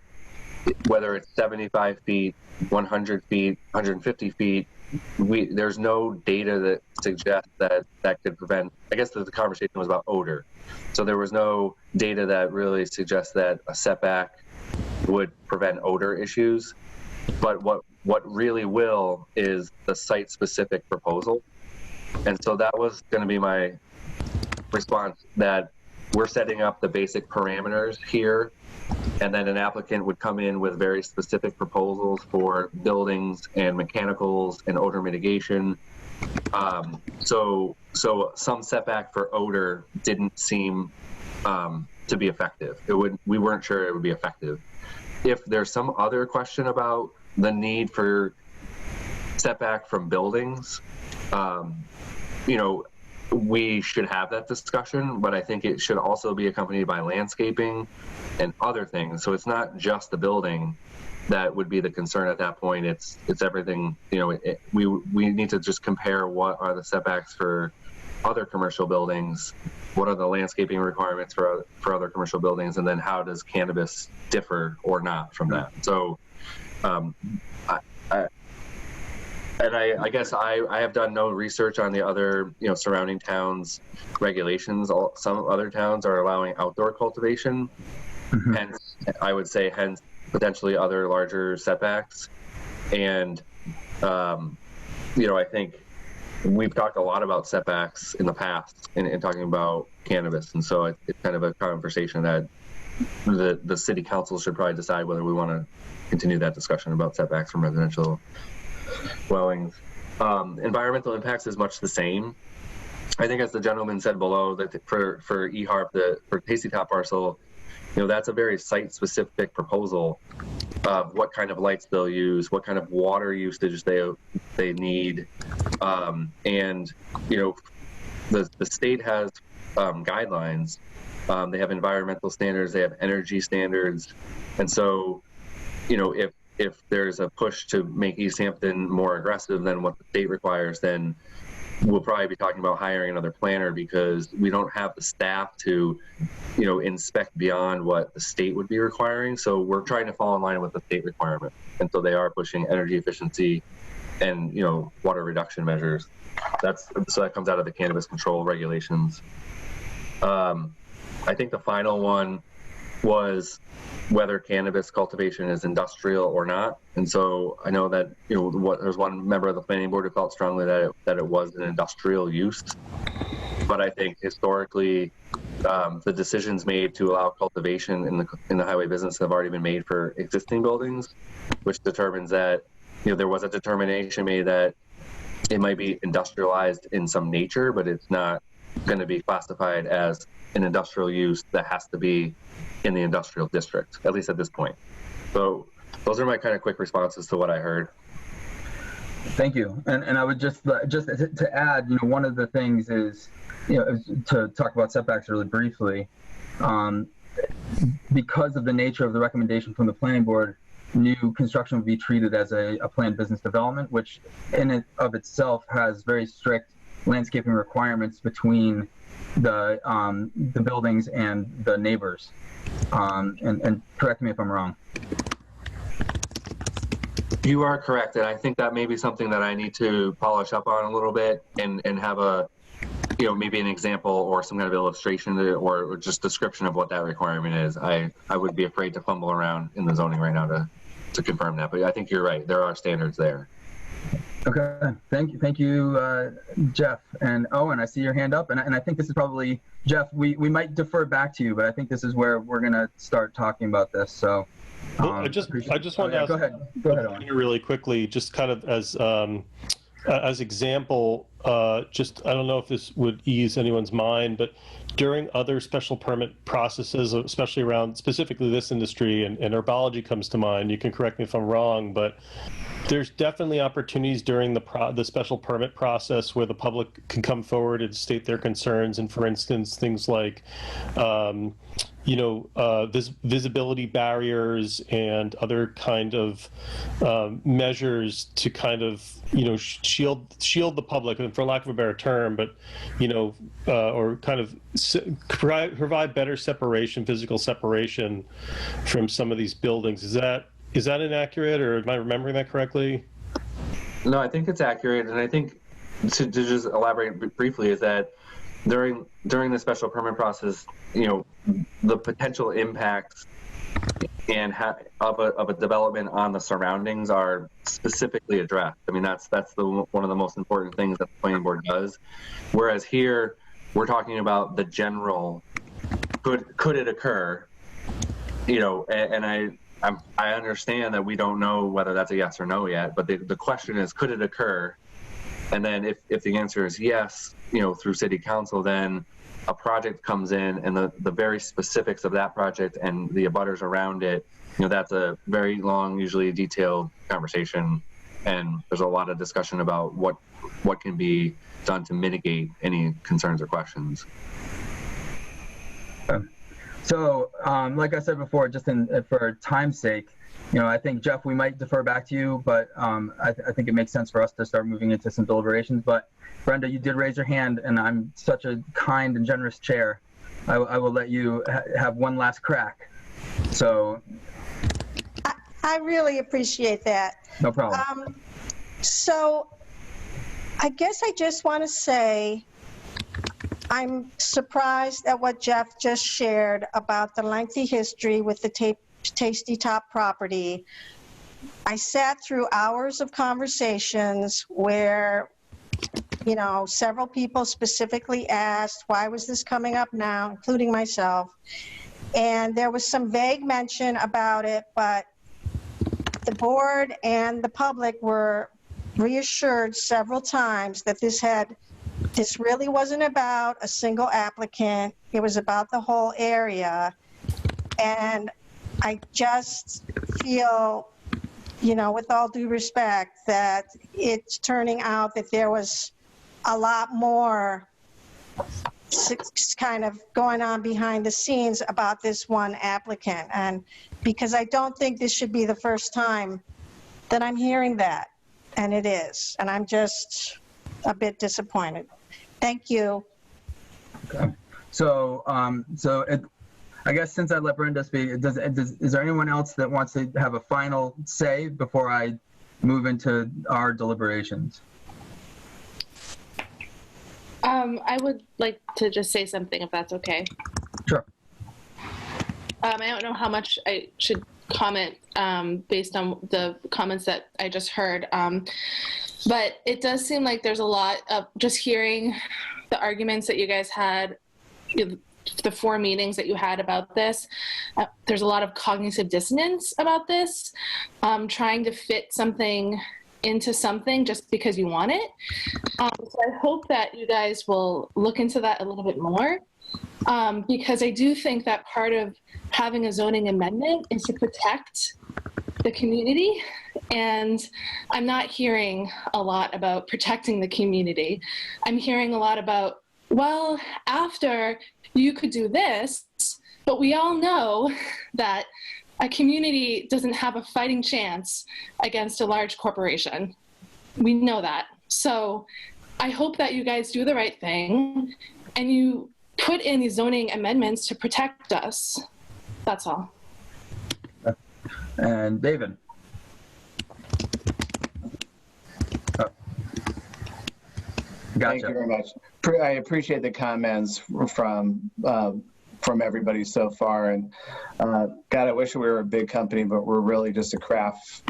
whether it's 75 feet, 100 feet, 150 feet, there's no data that suggests that could prevent, I guess the conversation was about odor. So there was no data that really suggests that a setback would prevent odor issues. But what really will is the site-specific proposal. And so that was going to be my response, that we're setting up the basic parameters here, and then an applicant would come in with very specific proposals for buildings and mechanicals and odor mitigation. So some setback for odor didn't seem to be effective. We weren't sure it would be effective. If there's some other question about the need for setback from buildings, you know, we should have that discussion, but I think it should also be accompanied by landscaping and other things. So it's not just the building that would be the concern at that point. It's everything. You know, we need to just compare what are the setbacks for other commercial buildings, what are the landscaping requirements for other commercial buildings, and then how does cannabis differ or not from that. So I guess I have done no research on the other, you know, surrounding towns regulations. Some other towns are allowing outdoor cultivation, hence I would say potentially other larger setbacks. And you know, I think we've talked a lot about setbacks in the past in talking about cannabis, and so it's kind of a conversation that the city council should probably decide whether we want to continue that discussion about setbacks from residential dwellings. Environmental impacts is much the same. I think, as the gentleman said below, that for EHARP, for Tasty Top parcel, you know, that's a very site-specific proposal of what kind of lights they'll use, what kind of water usage they need, and you know, the state has guidelines. They have environmental standards, they have energy standards, and so, you know, if there's a push to make Easthampton more aggressive than what the state requires, then we'll probably be talking about hiring another planner, because we don't have the staff to, you know, inspect beyond what the state would be requiring. So we're trying to fall in line with the state requirement. And so they are pushing energy efficiency and, you know, water reduction measures. So that comes out of the cannabis control regulations. I think the final one was whether cannabis cultivation is industrial or not. And so I know that, you know, there's one member of the planning board who felt strongly that it was an industrial use. But I think historically, the decisions made to allow cultivation in the highway business have already been made for existing buildings, which determines that, there was a determination made that it might be industrialized in some nature, but it's not going to be classified as an industrial use that has to be in the industrial district, at least at this point. So those are my kind of quick responses to what I heard. Thank you. And I would just to add, one of the things is, to talk about setbacks really briefly, because of the nature of the recommendation from the planning board, new construction would be treated as a planned business development, which in and of itself has very strict landscaping requirements between the buildings and the neighbors. And correct me if I'm wrong. You are correct, and I think that may be something that I need to polish up on a little bit and have a, maybe an example or some kind of illustration or just description of what that requirement is. I would be afraid to fumble around in the zoning right now to confirm that, but I think you're right. There are standards there. Okay, thank you, Jeff. And Owen, I see your hand up, and I think this is probably, Jeff, we might defer back to you, but I think this is where we're gonna start talking about this, so. Well, I just wanted to ask, go ahead, Owen. Really quickly, just kind of as example, just, I don't know if this would ease anyone's mind, but during other special permit processes, especially around specifically this industry, and herbology comes to mind, you can correct me if I'm wrong, but there's definitely opportunities during the special permit process where the public can come forward and state their concerns. And for instance, things like, visibility barriers and other kind of measures to kind of, shield the public, and for lack of a better term, but, or kind of provide better separation, physical separation from some of these buildings. Is that inaccurate, or am I remembering that correctly? No, I think it's accurate, and I think to just elaborate briefly is that during the special permit process, the potential impacts and of a development on the surroundings are specifically addressed. I mean, that's one of the most important things that the planning board does. Whereas here, we're talking about the general, could it occur? And I understand that we don't know whether that's a yes or no yet, but the question is, could it occur? And then if the answer is yes, through city council, then a project comes in, and the very specifics of that project and the abutters around it, that's a very long, usually detailed conversation. And there's a lot of discussion about what can be done to mitigate any concerns or questions. So, like I said before, just for time's sake, I think, Jeff, we might defer back to you, but I think it makes sense for us to start moving into some deliberations. But Brenda, you did raise your hand, and I'm such a kind and generous chair. I will let you have one last crack. So. I really appreciate that. No problem. So I guess I just want to say, I'm surprised at what Jeff just shared about the lengthy history with the Tasty Top property. I sat through hours of conversations where, several people specifically asked, why was this coming up now, including myself? And there was some vague mention about it, but the board and the public were reassured several times that this really wasn't about a single applicant. It was about the whole area. And I just feel, with all due respect, that it's turning out that there was a lot more kind of going on behind the scenes about this one applicant. And because I don't think this should be the first time that I'm hearing that. And it is. And I'm just a bit disappointed. Thank you. Okay. So, I guess since I let Brenda speak, is there anyone else that wants to have a final say before I move into our deliberations? I would like to just say something, if that's okay. Sure. I don't know how much I should comment based on the comments that I just heard, but it does seem like there's a lot of, just hearing the arguments that you guys had, the 4 meetings that you had about this, there's a lot of cognitive dissonance about this, trying to fit something into something just because you want it. So I hope that you guys will look into that a little bit more, because I do think that part of having a zoning amendment is to protect the community, and I'm not hearing a lot about protecting the community. I'm hearing a lot about, well, after you could do this, but we all know that a community doesn't have a fighting chance against a large corporation. We know that. So I hope that you guys do the right thing and you put in these zoning amendments to protect us. That's all. And David. Thank you very much. I appreciate the comments from everybody so far. And God, I wish we were a big company, but we're really just a craft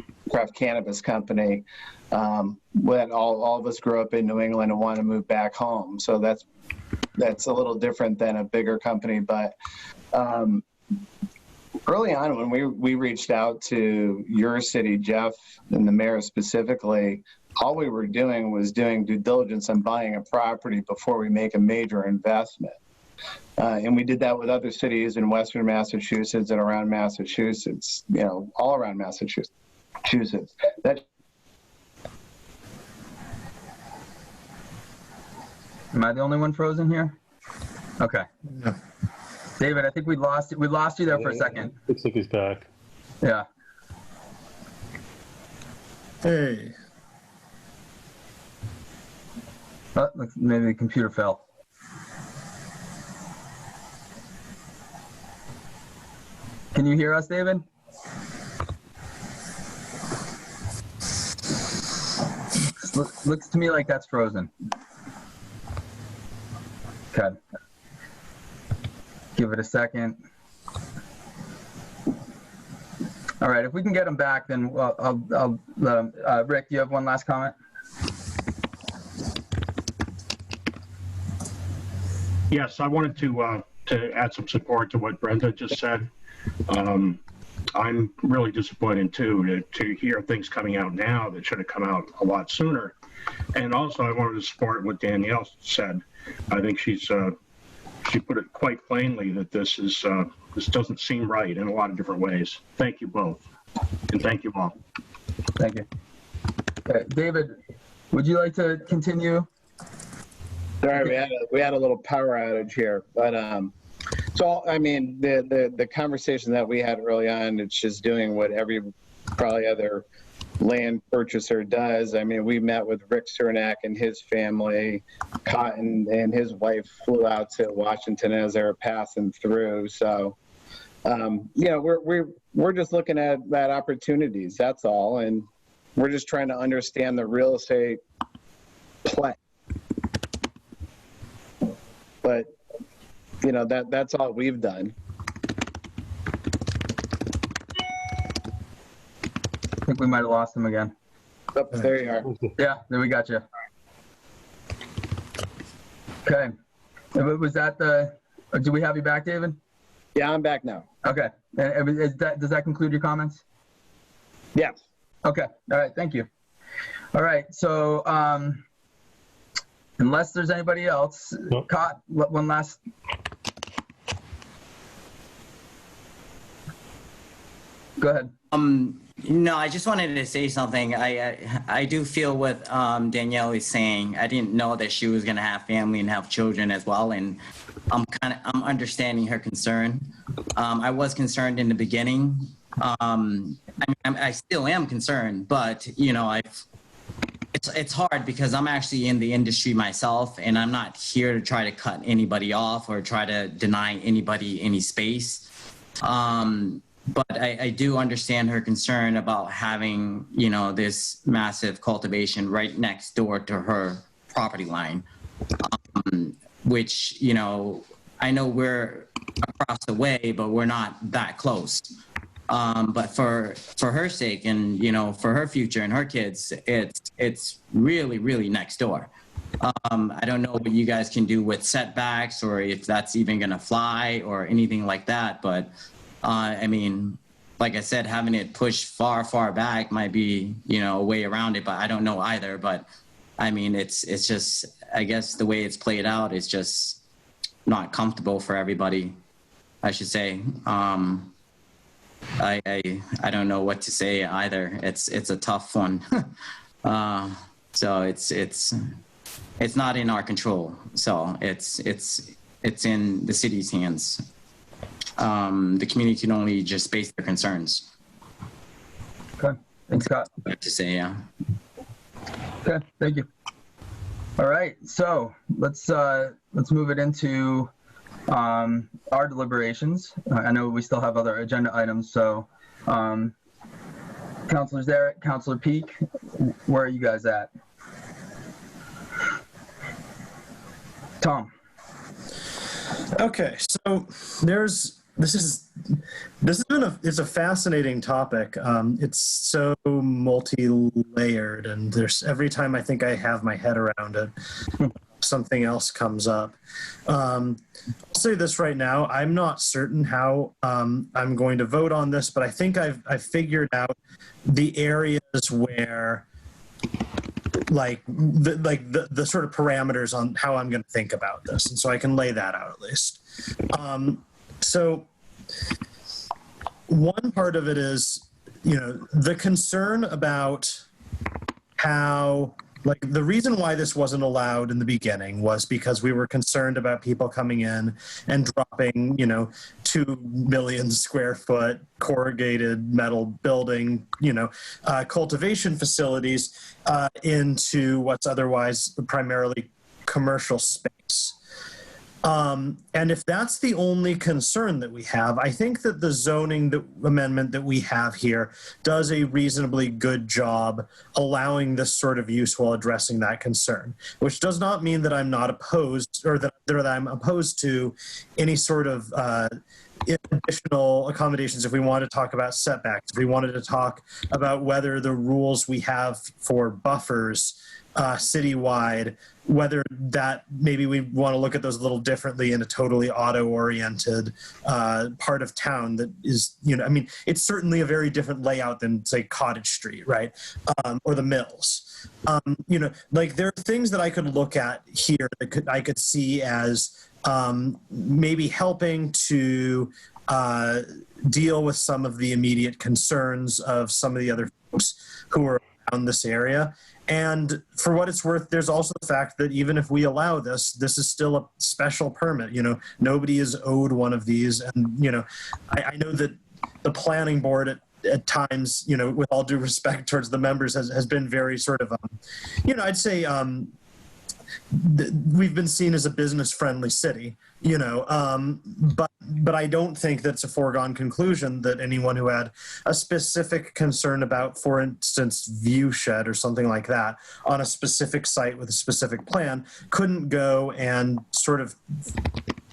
cannabis company. When all of us grew up in New England and want to move back home, so that's a little different than a bigger company. But early on, when we reached out to your city, Jeff, and the mayor specifically, all we were doing was doing due diligence on buying a property before we make a major investment. And we did that with other cities in Western Massachusetts and around Massachusetts, all around Massachusetts. Am I the only one frozen here? Okay. No. David, I think we lost you there for a second. Looks like he's back. Yeah. Hey. Oh, maybe the computer fell. Can you hear us, David? Looks to me like that's frozen. Okay. Give it a second. All right, if we can get him back, then I'll let him. Rick, do you have one last comment? Yes, I wanted to add some support to what Brenda just said. I'm really disappointed too to hear things coming out now that should have come out a lot sooner. And also, I wanted to support what Danielle said. I think she put it quite plainly that this doesn't seem right in a lot of different ways. Thank you both, and thank you all. Thank you. Okay, David, would you like to continue? Sorry, we had a little power outage here, but so I mean the conversation that we had early on, it's just doing what every probably other land purchaser does. I mean, we met with Rick Cernak and his family. Cotton and his wife flew out to Washington as they were passing through. So, we're just looking at opportunities. That's all, and we're just trying to understand the real estate play. But that's all we've done. I think we might have lost him again. Oh, there you are. Yeah, there we got you. Okay. Was that do we have you back, David? Yeah, I'm back now. Okay. Does that conclude your comments? Yes. Okay. All right. Thank you. All right. So, unless there's anybody else, Nope. One last. Go ahead. No, I just wanted to say something. I do feel what Danielle is saying. I didn't know that she was going to have family and have children as well, and I'm understanding her concern. I was concerned in the beginning. I still am concerned, but it's hard because I'm actually in the industry myself, and I'm not here to try to cut anybody off or try to deny anybody any space. But I do understand her concern about having, this massive cultivation right next door to her property line, which, I know we're across the way, but we're not that close. But for her sake and, for her future and her kids, it's really, really next door. I don't know what you guys can do with setbacks or if that's even going to fly or anything like that. But I mean, like I said, having it pushed far, far back might be, a way around it, but I don't know either. But I mean, it's just, I guess the way it's played out is just not comfortable for everybody, I should say. I don't know what to say either. It's a tough one. So it's not in our control. So it's in the city's hands. The community can only just base their concerns. Okay, thanks, Scott. To say, yeah. Okay, thank you. All right, so let's move it into our deliberations. I know we still have other agenda items, so Councilor Zarrett, Councilor Peak, where are you guys at? Tom. Okay, so it's a fascinating topic. It's so multi-layered, and there's every time I think I have my head around it, something else comes up. I'll say this right now: I'm not certain how I'm going to vote on this, but I think I've figured out the areas where, the sort of parameters on how I'm going to think about this, and so I can lay that out at least. So one part of it is, the concern about how, the reason why this wasn't allowed in the beginning was because we were concerned about people coming in and dropping, 2 million square foot corrugated metal building, cultivation facilities into what's otherwise primarily commercial space. And if that's the only concern that we have, I think that the zoning amendment that we have here does a reasonably good job allowing this sort of use while addressing that concern, which does not mean that I'm not opposed or that I'm opposed to any sort of additional accommodations. If we want to talk about setbacks, if we wanted to talk about whether the rules we have for buffers citywide, whether that maybe we want to look at those a little differently in a totally auto-oriented part of town that is, it's certainly a very different layout than, say, Cottage Street, right? Or the Mills. There are things that I could look at here that I could see as maybe helping to deal with some of the immediate concerns of some of the other folks who are around this area. And for what it's worth, there's also the fact that even if we allow this, this is still a special permit. Nobody is owed one of these. And, I know that the planning board at times, with all due respect towards the members, has been very sort of, I'd say we've been seen as a business-friendly city, but I don't think that's a foregone conclusion that anyone who had a specific concern about, for instance, view shed or something like that on a specific site with a specific plan couldn't go and sort of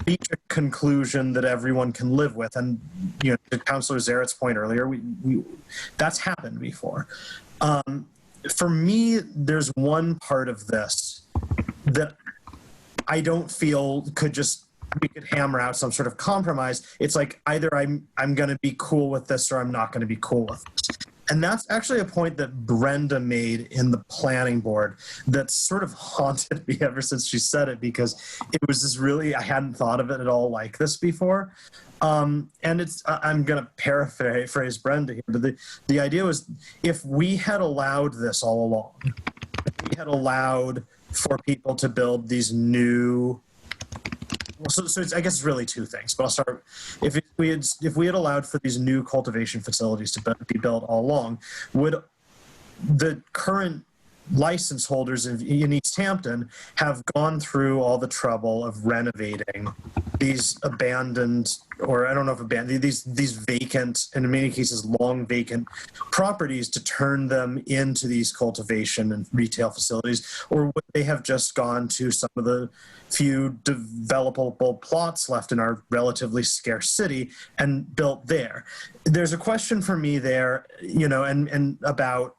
reach a conclusion that everyone can live with. And, to Councilor Zarrett's point earlier, we that's happened before. For me, there's one part of this that I don't feel we could hammer out some sort of compromise. It's like either I'm going to be cool with this or I'm not going to be cool with this. And that's actually a point that Brenda made in the planning board that sort of haunted me ever since she said it, because it was just really, I hadn't thought of it at all like this before. And I'm going to paraphrase Brenda here, but the idea was, if we had allowed this all along, if we had allowed for people to build these new, so I guess it's really two things, but I'll start. If we had allowed for these new cultivation facilities to be built all along, would the current license holders in Easthampton have gone through all the trouble of renovating these abandoned or I don't know if abandoned, these vacant, and in many cases long vacant properties, to turn them into these cultivation and retail facilities, or would they have just gone to some of the few developable plots left in our relatively scarce city and built there? There's a question for me there, and about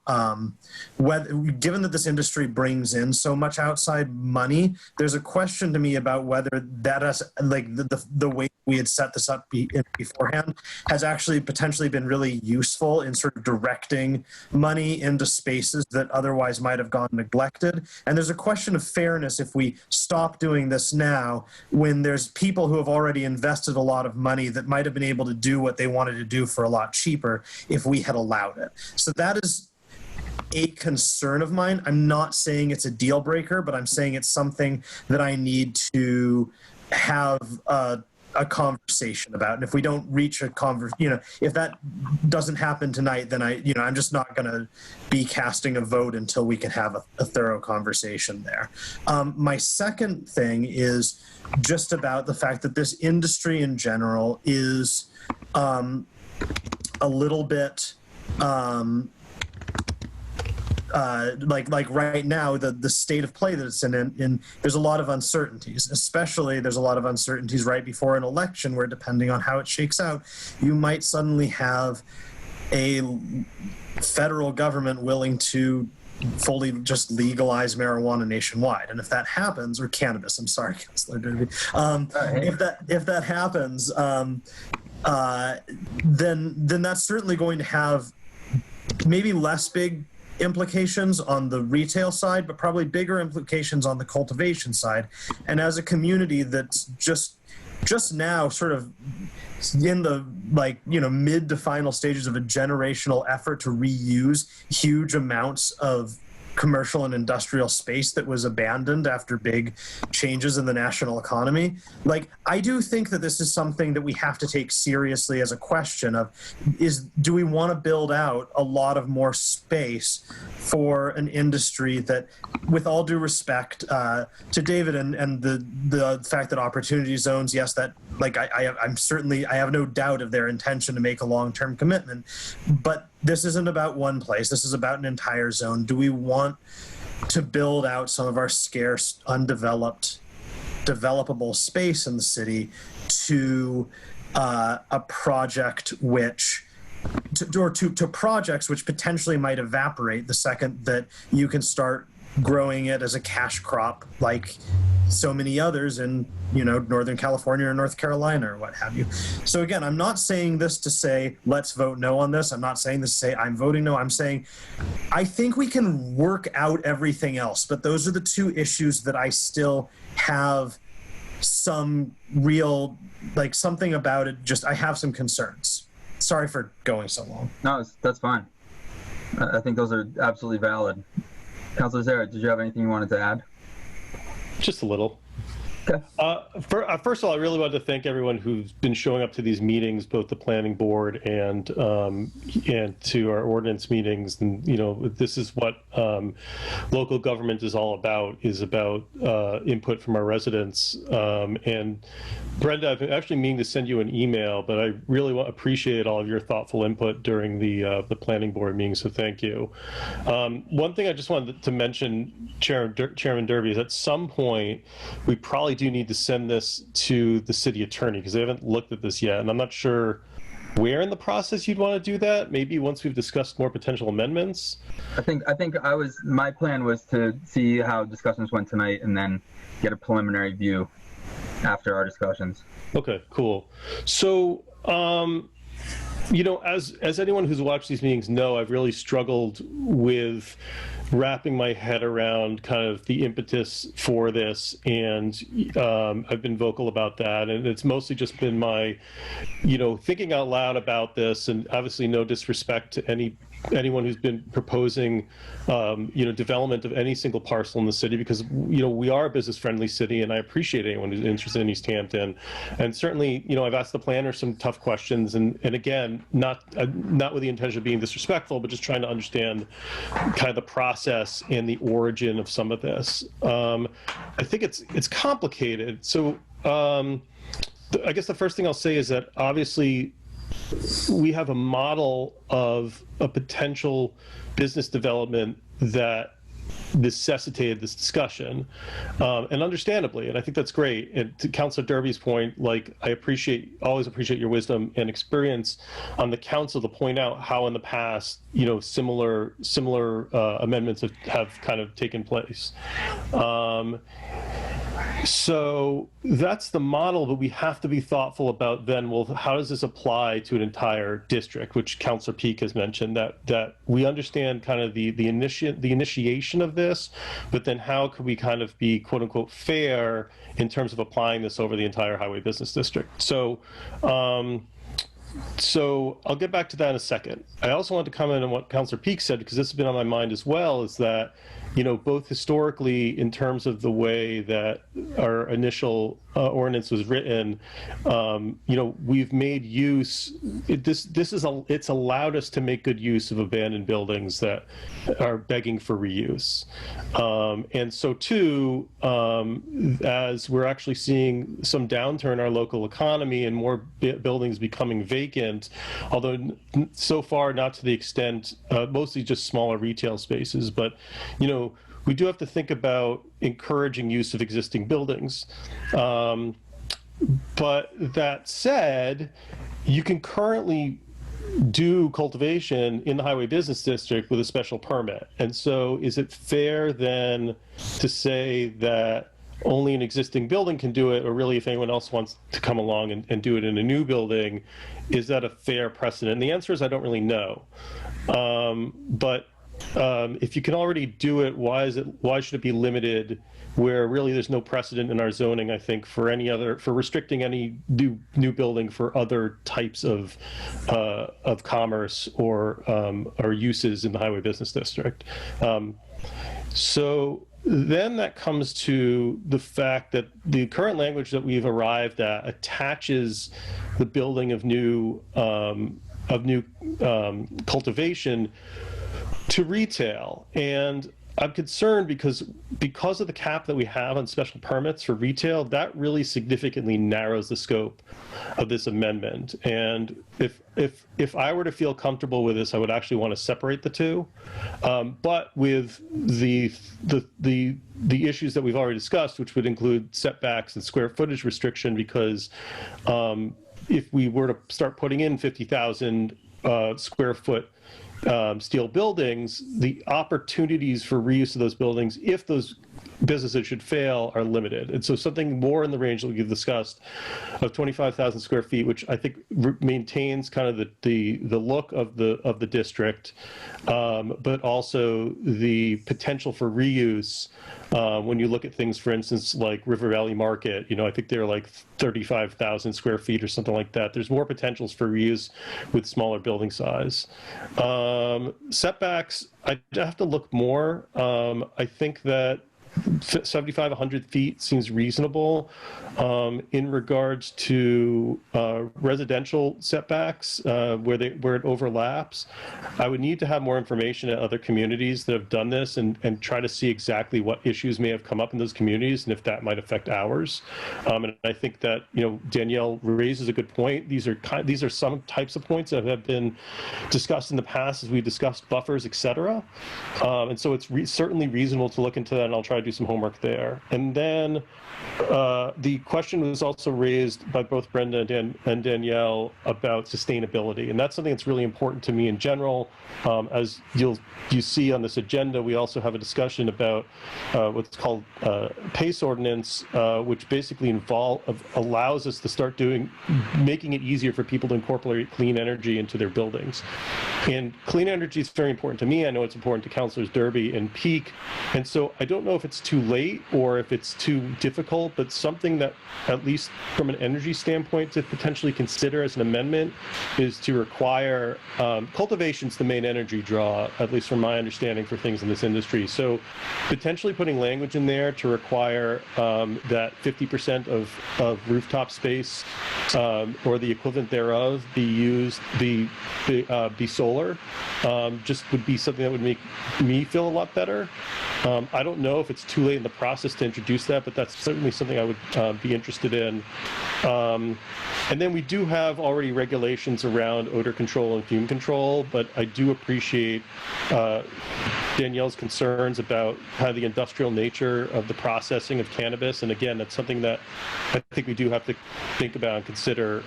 whether, given that this industry brings in so much outside money, there's a question to me about whether that is, like, the way we had set this up beforehand has actually potentially been really useful in sort of directing money into spaces that otherwise might have gone neglected. And there's a question of fairness if we stop doing this now, when there's people who have already invested a lot of money that might have been able to do what they wanted to do for a lot cheaper if we had allowed it. So that is a concern of mine. I'm not saying it's a deal breaker, but I'm saying it's something that I need to have a conversation about. And if we don't reach a if that doesn't happen tonight, then I'm just not going to be casting a vote until we can have a thorough conversation there. My second thing is just about the fact that this industry in general is a little bit like right now, the state of play that it's in, there's a lot of uncertainties. Especially there's a lot of uncertainties right before an election, where depending on how it shakes out, you might suddenly have a federal government willing to fully just legalize marijuana nationwide. And if that happens, or cannabis, I'm sorry, Councilor Derby, if that happens, then that's certainly going to have maybe less big implications on the retail side, but probably bigger implications on the cultivation side. And as a community that's just now sort of in the mid to final stages of a generational effort to reuse huge amounts of commercial and industrial space that was abandoned after big changes in the national economy. Like, I do think that this is something that we have to take seriously as a question of, do we want to build out a lot of more space for an industry that, with all due respect to David and the fact that opportunity zones, yes, that, like, I have no doubt of their intention to make a long-term commitment, but this isn't about one place. This is about an entire zone. Do we want to build out some of our scarce, undeveloped, developable space in the city to a project to projects which potentially might evaporate the second that you can start growing it as a cash crop, like so many others in Northern California or North Carolina or what have you. So again, I'm not saying this to say let's vote no on this. I'm not saying this to say I'm voting no. I'm saying I think we can work out everything else, but those are the two issues that I still have some real, like, something about it. Just, I have some concerns. Sorry for going so long. No, that's fine. I think those are absolutely valid. Councilor Zara, did you have anything you wanted to add? Just a little. Okay. First of all, I really wanted to thank everyone who's been showing up to these meetings, both the planning board and to our ordinance meetings. And this is what local government is all about. Is about input from our residents. And Brenda, I've actually meaning to send you an email, but I really appreciate all of your thoughtful input during the planning board meeting. So thank you. One thing I just wanted to mention, Chairman Derby, is at some point we probably do need to send this to the city attorney, because they haven't looked at this yet, and I'm not sure where in the process you'd want to do that. Maybe once we've discussed more potential amendments. I think my plan was to see how discussions went tonight and then get a preliminary view after our discussions. Okay, cool. So as anyone who's watched these meetings know, I've really struggled with wrapping my head around kind of the impetus for this, and I've been vocal about that, and it's mostly just been my thinking out loud about this, and obviously no disrespect to anyone who's been proposing development of any single parcel in the city, because we are a business friendly city, and I appreciate anyone who's interested in Easthampton. And certainly I've asked the planner some tough questions, and again, not with the intention of being disrespectful, but just trying to understand kind of the process and the origin of some of this. I think it's complicated. So I guess the first thing I'll say is that obviously we have a model of a potential business development that necessitated this discussion, and understandably, and I think that's great. And to Councilor Derby's point, like, I always appreciate your wisdom and experience on the council to point out how in the past, you know, similar amendments have kind of taken place. So that's the model, but we have to be thoughtful about then, well, how does this apply to an entire district, which Councilor Peak has mentioned, that we understand kind of the initiation of this, but then how could we kind of be quote unquote fair in terms of applying this over the entire highway business district. So I'll get back to that in a second. I also want to comment on what Councilor Peak said, because this has been on my mind as well, is that, you know, both historically in terms of the way that our initial ordinance was written, you know, we've made use, it's allowed us to make good use of abandoned buildings that are begging for reuse. And so too, as we're actually seeing some downturn in our local economy and more buildings becoming vacant, although so far not to the extent, mostly just smaller retail spaces, but, you know, we do have to think about encouraging use of existing buildings. But that said, you can currently do cultivation in the highway business district with a special permit. And so is it fair then to say that only an existing building can do it, or really if anyone else wants to come along and do it in a new building, is that a fair precedent? And the answer is I don't really know. But if you can already do it, why should it be limited where really there's no precedent in our zoning, I think, for restricting any new building for other types of commerce or uses in the highway business district. So then that comes to the fact that the current language that we've arrived at attaches the building of new cultivation to retail. And I'm concerned because of the cap that we have on special permits for retail, that really significantly narrows the scope of this amendment. And if I were to feel comfortable with this, I would actually want to separate the two. But with the issues that we've already discussed, which would include setbacks and square footage restriction, because if we were to start putting in 50,000 square foot steel buildings, the opportunities for reuse of those buildings, if those businesses should fail, are limited. And so something more in the range that we've discussed of 25,000 square feet, which I think maintains kind of the look of the district, but also the potential for reuse. When you look at things, for instance, like River Valley Market, you know, I think they're like 35,000 square feet or something like that. There's more potentials for reuse with smaller building size. Setbacks, I'd have to look more. I think that 75, 100 feet seems reasonable. In regards to residential setbacks, where it overlaps, I would need to have more information at other communities that have done this and try to see exactly what issues may have come up in those communities and if that might affect ours. And I think that, you know, Danielle raises a good point. These are some types of points that have been discussed in the past as we discussed buffers, et cetera. And so it's certainly reasonable to look into that, and I'll try to do some homework there. And then the question was also raised by both Brenda and Danielle about sustainability, and that's something that's really important to me in general. As you see on this agenda, we also have a discussion about what's called PACE ordinance, which basically allows us to start making it easier for people to incorporate clean energy into their buildings. And clean energy is very important to me. I know it's important to Councilors Derby and Peak, and so I don't know if it's too late or if it's too difficult, but something that, at least from an energy standpoint, to potentially consider as an amendment is to require cultivation's the main energy draw, at least from my understanding, for things in this industry. So potentially putting language in there to require that 50% of rooftop space or the equivalent thereof be solar, just would be something that would make me feel a lot better. I don't know if it's it's too late in the process to introduce that, but that's certainly something I would be interested in. And then we do have already regulations around odor control and fume control, but I do appreciate Danielle's concerns about kind of the industrial nature of the processing of cannabis. And again, that's something that I think we do have to think about and consider.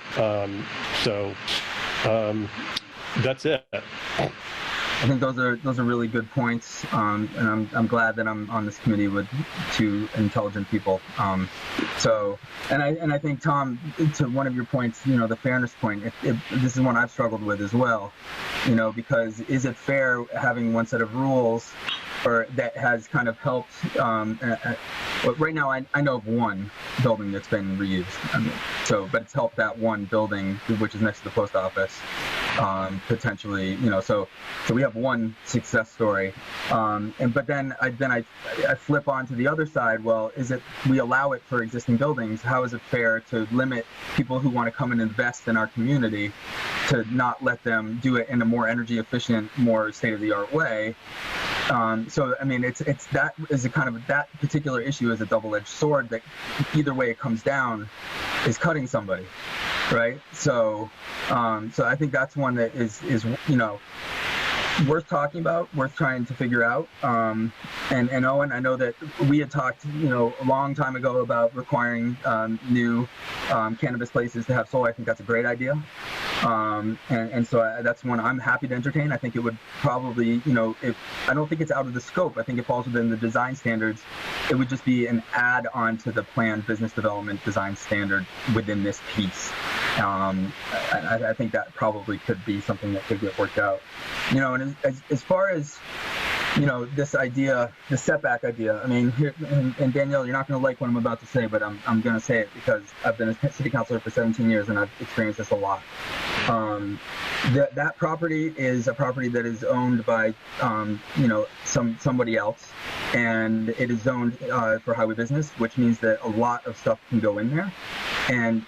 That's it. I think those are really good points, and I'm glad that I'm on this committee with two intelligent people. And I think, Tom, to one of your points, the fairness point, this is one I've struggled with as well, because is it fair having one set of rules or that has kind of helped? Right now, I know of one building that's been reused. But it's helped that one building, which is next to the post office, potentially. So we have one success story. But then I flip on to the other side. Well, is it we allow it for existing buildings? How is it fair to limit people who want to come and invest in our community to not let them do it in a more energy efficient, more state-of-the-art way? So I mean, it's that is a kind of that particular issue is a double-edged sword that either way it comes down is cutting somebody, right? So I think that's one that is worth talking about, worth trying to figure out. And Owen, I know that we had talked, a long time ago about requiring new cannabis places to have solar. I think that's a great idea. And so that's one I'm happy to entertain. I think it would probably, I don't think it's out of the scope. I think it falls within the design standards. It would just be an add-on to the planned business development design standard within this piece. I think that probably could be something that could get worked out. And as far as, this idea, the setback idea, I mean, here, and Danielle, you're not going to like what I'm about to say, but I'm going to say it because I've been a city councilor for 17 years and I've experienced this a lot. That property is a property that is owned by, somebody else, and it is zoned for highway business, which means that a lot of stuff can go in there. And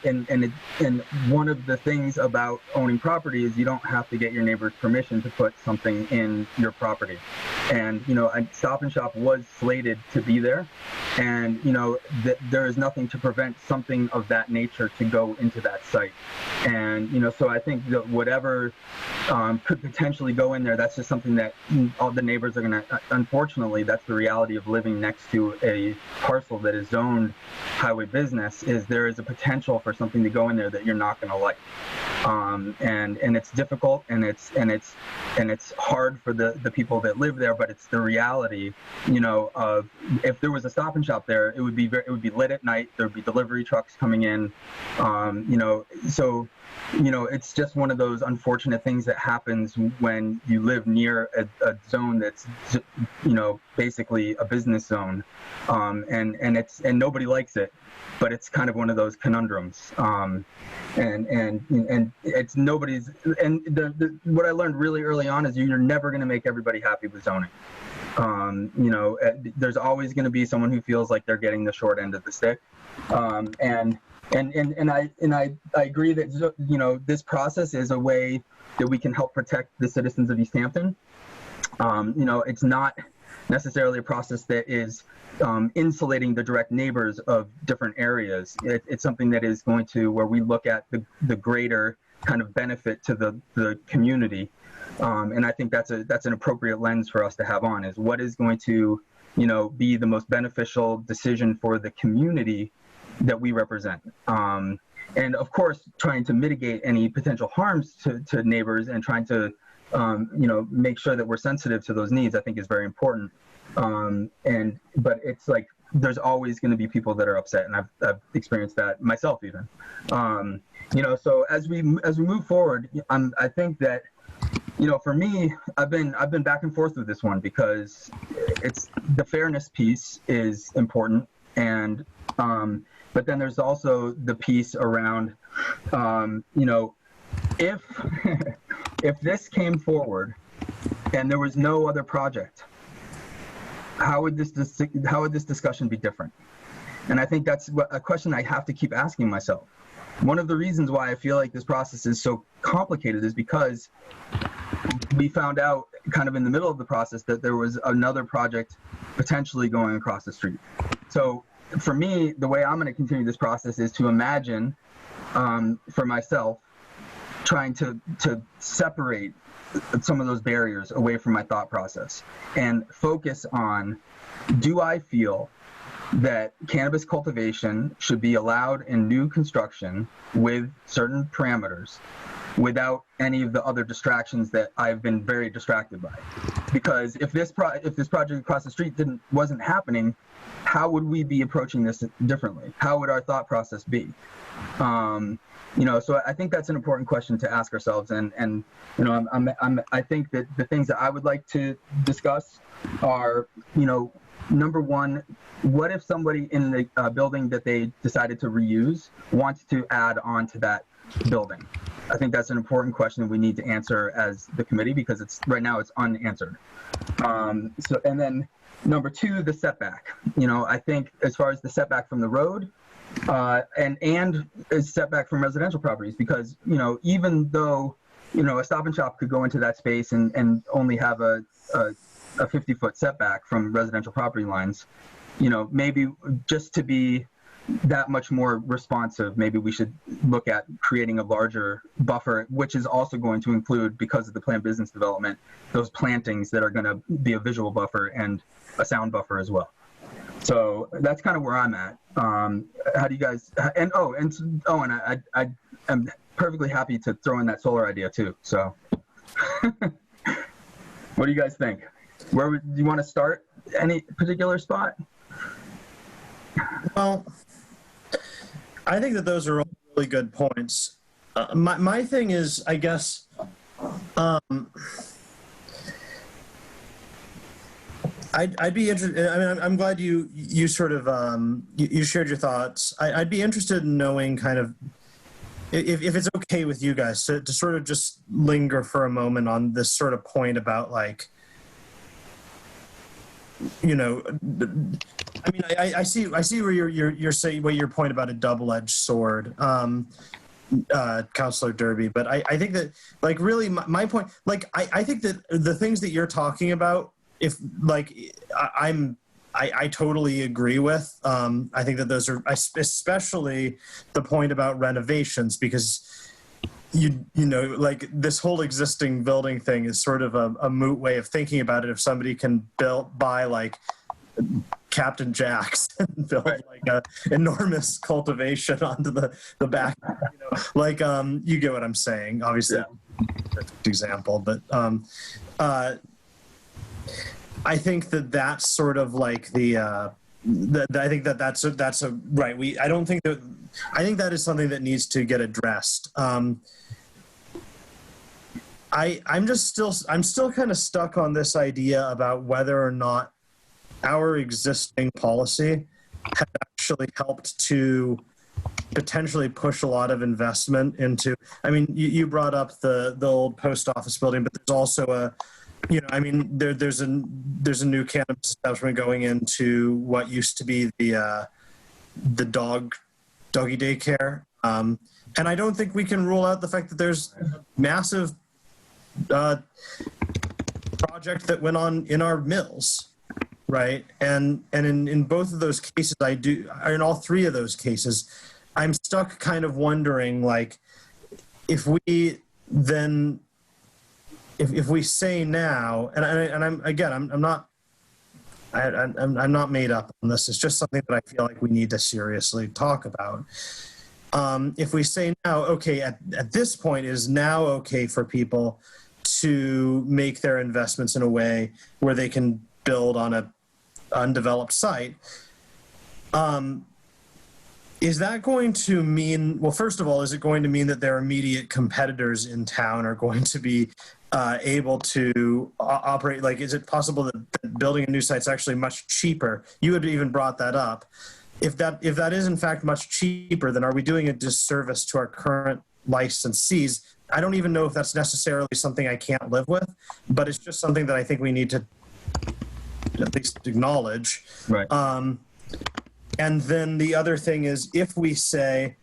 one of the things about owning property is you don't have to get your neighbor's permission to put something in your property. And, Stop and Shop was slated to be there. And, there is nothing to prevent something of that nature to go into that site. And, so I think that whatever could potentially go in there, that's just something that all the neighbors are going to, unfortunately, that's the reality of living next to a parcel that is zoned highway business, is there is a potential for something to go in there that you're not going to like. And it's difficult and it's hard for the people that live there, but it's the reality, of if there was a Stop and Shop there, it would be lit at night. There would be delivery trucks coming in, so, it's just one of those unfortunate things that happens when you live near a zone that's, basically a business zone, and nobody likes it, but it's kind of one of those conundrums, and it's nobody's. And what I learned really early on is you're never going to make everybody happy with zoning. There's always going to be someone who feels like they're getting the short end of the stick, and I agree that this process is a way that we can help protect the citizens of Easthampton. It's not necessarily a process that is insulating the direct neighbors of different areas. It's something that is going to where we look at the greater kind of benefit to the community, and I think that's an appropriate lens for us to have on, is what is going to be the most beneficial decision for the community that we represent, and of course trying to mitigate any potential harms to neighbors and trying to make sure that we're sensitive to those needs, I think is very important. But it's like there's always going to be people that are upset, and I've experienced that myself even. So as we move forward, I think that for me, I've been back and forth with this one because it's the fairness piece is important, and but then there's also the piece around if this came forward and there was no other project, how would this discussion be different? And I think that's a question I have to keep asking myself. One of the reasons why I feel like this process is so complicated is because we found out kind of in the middle of the process that there was another project potentially going across the street. So for me, the way I'm going to continue this process is to imagine for myself trying to separate some of those barriers away from my thought process and focus on, do I feel that cannabis cultivation should be allowed in new construction with certain parameters without any of the other distractions that I've been very distracted by? Because if this project across the street wasn't happening, how would we be approaching this differently? How would our thought process be? So I think that's an important question to ask ourselves. And I think that the things that I would like to discuss are, number one, what if somebody in the building that they decided to reuse wants to add on to that building? I think that's an important question we need to answer as the committee, because right now it's unanswered. And then number two, the setback. I think as far as the setback from the road, and a setback from residential properties, because even though a Stop and Shop could go into that space and only have a 50-foot setback from residential property lines, maybe just to be that much more responsive, maybe we should look at creating a larger buffer, which is also going to include, because of the planned business development, those plantings that are going to be a visual buffer and a sound buffer as well. So that's kind of where I'm at. How do you guys? And I am perfectly happy to throw in that solar idea too. So, what do you guys think? Do you want to start? Any particular spot? Well, I think that those are all really good points. My thing is, I guess, I'd be interested. I mean, I'm glad you sort of you shared your thoughts. I'd be interested in knowing kind of if it's okay with you guys to sort of just linger for a moment on this sort of point about, like, I mean, I see where you're saying what your point about a double-edged sword, Councilor Derby. But I think that, like, really my point, like, I think that the things that you're talking about, if, like, I totally agree with. I think that those are, especially the point about renovations, because like, this whole existing building thing is sort of a moot way of thinking about it. If somebody can buy like Captain Jack's and build like a enormous cultivation onto the back, like, you get what I'm saying. Obviously, that's an example, but I think that that's sort of like I think that that's a right. I think that is something that needs to get addressed. I'm still kind of stuck on this idea about whether or not our existing policy has actually helped to potentially push a lot of investment into. I mean, you brought up the old post office building, but there's also I mean, there's a new cannabis establishment going into what used to be the doggy daycare, and I don't think we can rule out the fact that there's a massive project that went on in our mills, right? And in both of those cases, in all three of those cases, I'm stuck kind of wondering, like, if we then. If we say now, and I'm not made up on this. It's just something that I feel like we need to seriously talk about. If we say now, okay, at this point, it is now okay for people to make their investments in a way where they can build on a undeveloped site. Is that going to mean? Well, first of all, is it going to mean that their immediate competitors in town are going to be able to operate? Like, is it possible that building a new site is actually much cheaper? You had even brought that up. If that is in fact much cheaper, then are we doing a disservice to our current licensees? I don't even know if that's necessarily something I can't live with, but it's just something that I think we need to at least acknowledge. Right. And then the other thing is, if we say,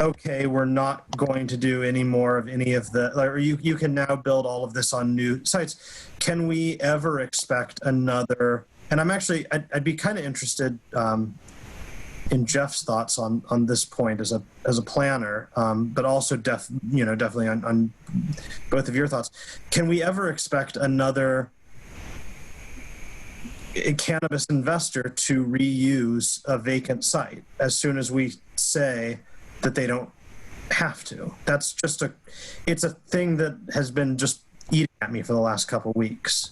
okay, we're not going to do any more of any of the, or you can now build all of this on new sites. Can we ever expect another, and I'd be kind of interested in Jeff's thoughts on this point as a planner, but also definitely on both of your thoughts. Can we ever expect another cannabis investor to reuse a vacant site as soon as we say that they don't have to? That's just it's a thing that has been just eating at me for the last couple of weeks.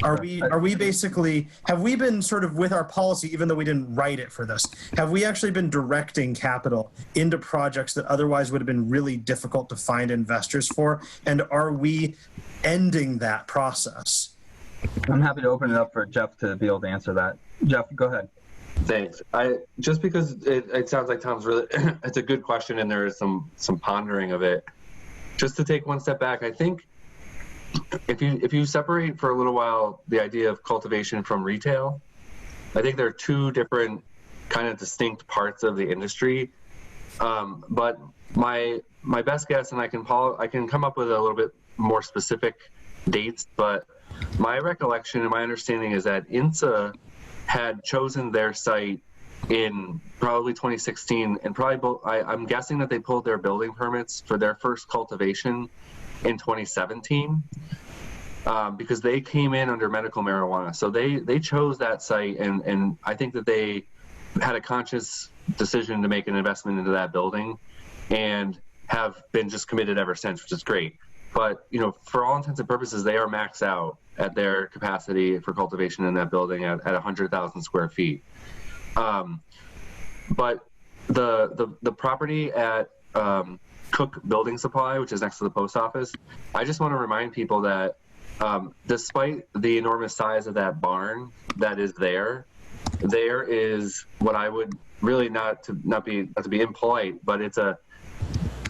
Are we basically, have we been sort of with our policy, even though we didn't write it for this, have we actually been directing capital into projects that otherwise would have been really difficult to find investors for? And are we ending that process? I'm happy to open it up for Jeff to be able to answer that. Jeff, go ahead. Thanks. Just because it sounds like Tom's really, it's a good question and there is some pondering of it. Just to take one step back, I think if you separate for a little while the idea of cultivation from retail, I think there are two different kind of distinct parts of the industry. But my best guess, and I can come up with a little bit more specific dates, but my recollection and my understanding is that INSA had chosen their site in probably 2016, and I'm guessing that they pulled their building permits for their first cultivation in 2017 because they came in under medical marijuana. So they chose that site, and I think that they had a conscious decision to make an investment into that building and have been just committed ever since, which is great. But, for all intents and purposes, they are maxed out at their capacity for cultivation in that building at 100,000 square feet. But the property at Cook Building Supply, which is next to the post office, I just want to remind people that despite the enormous size of that barn that is there is what I would really not to be impolite, but it's a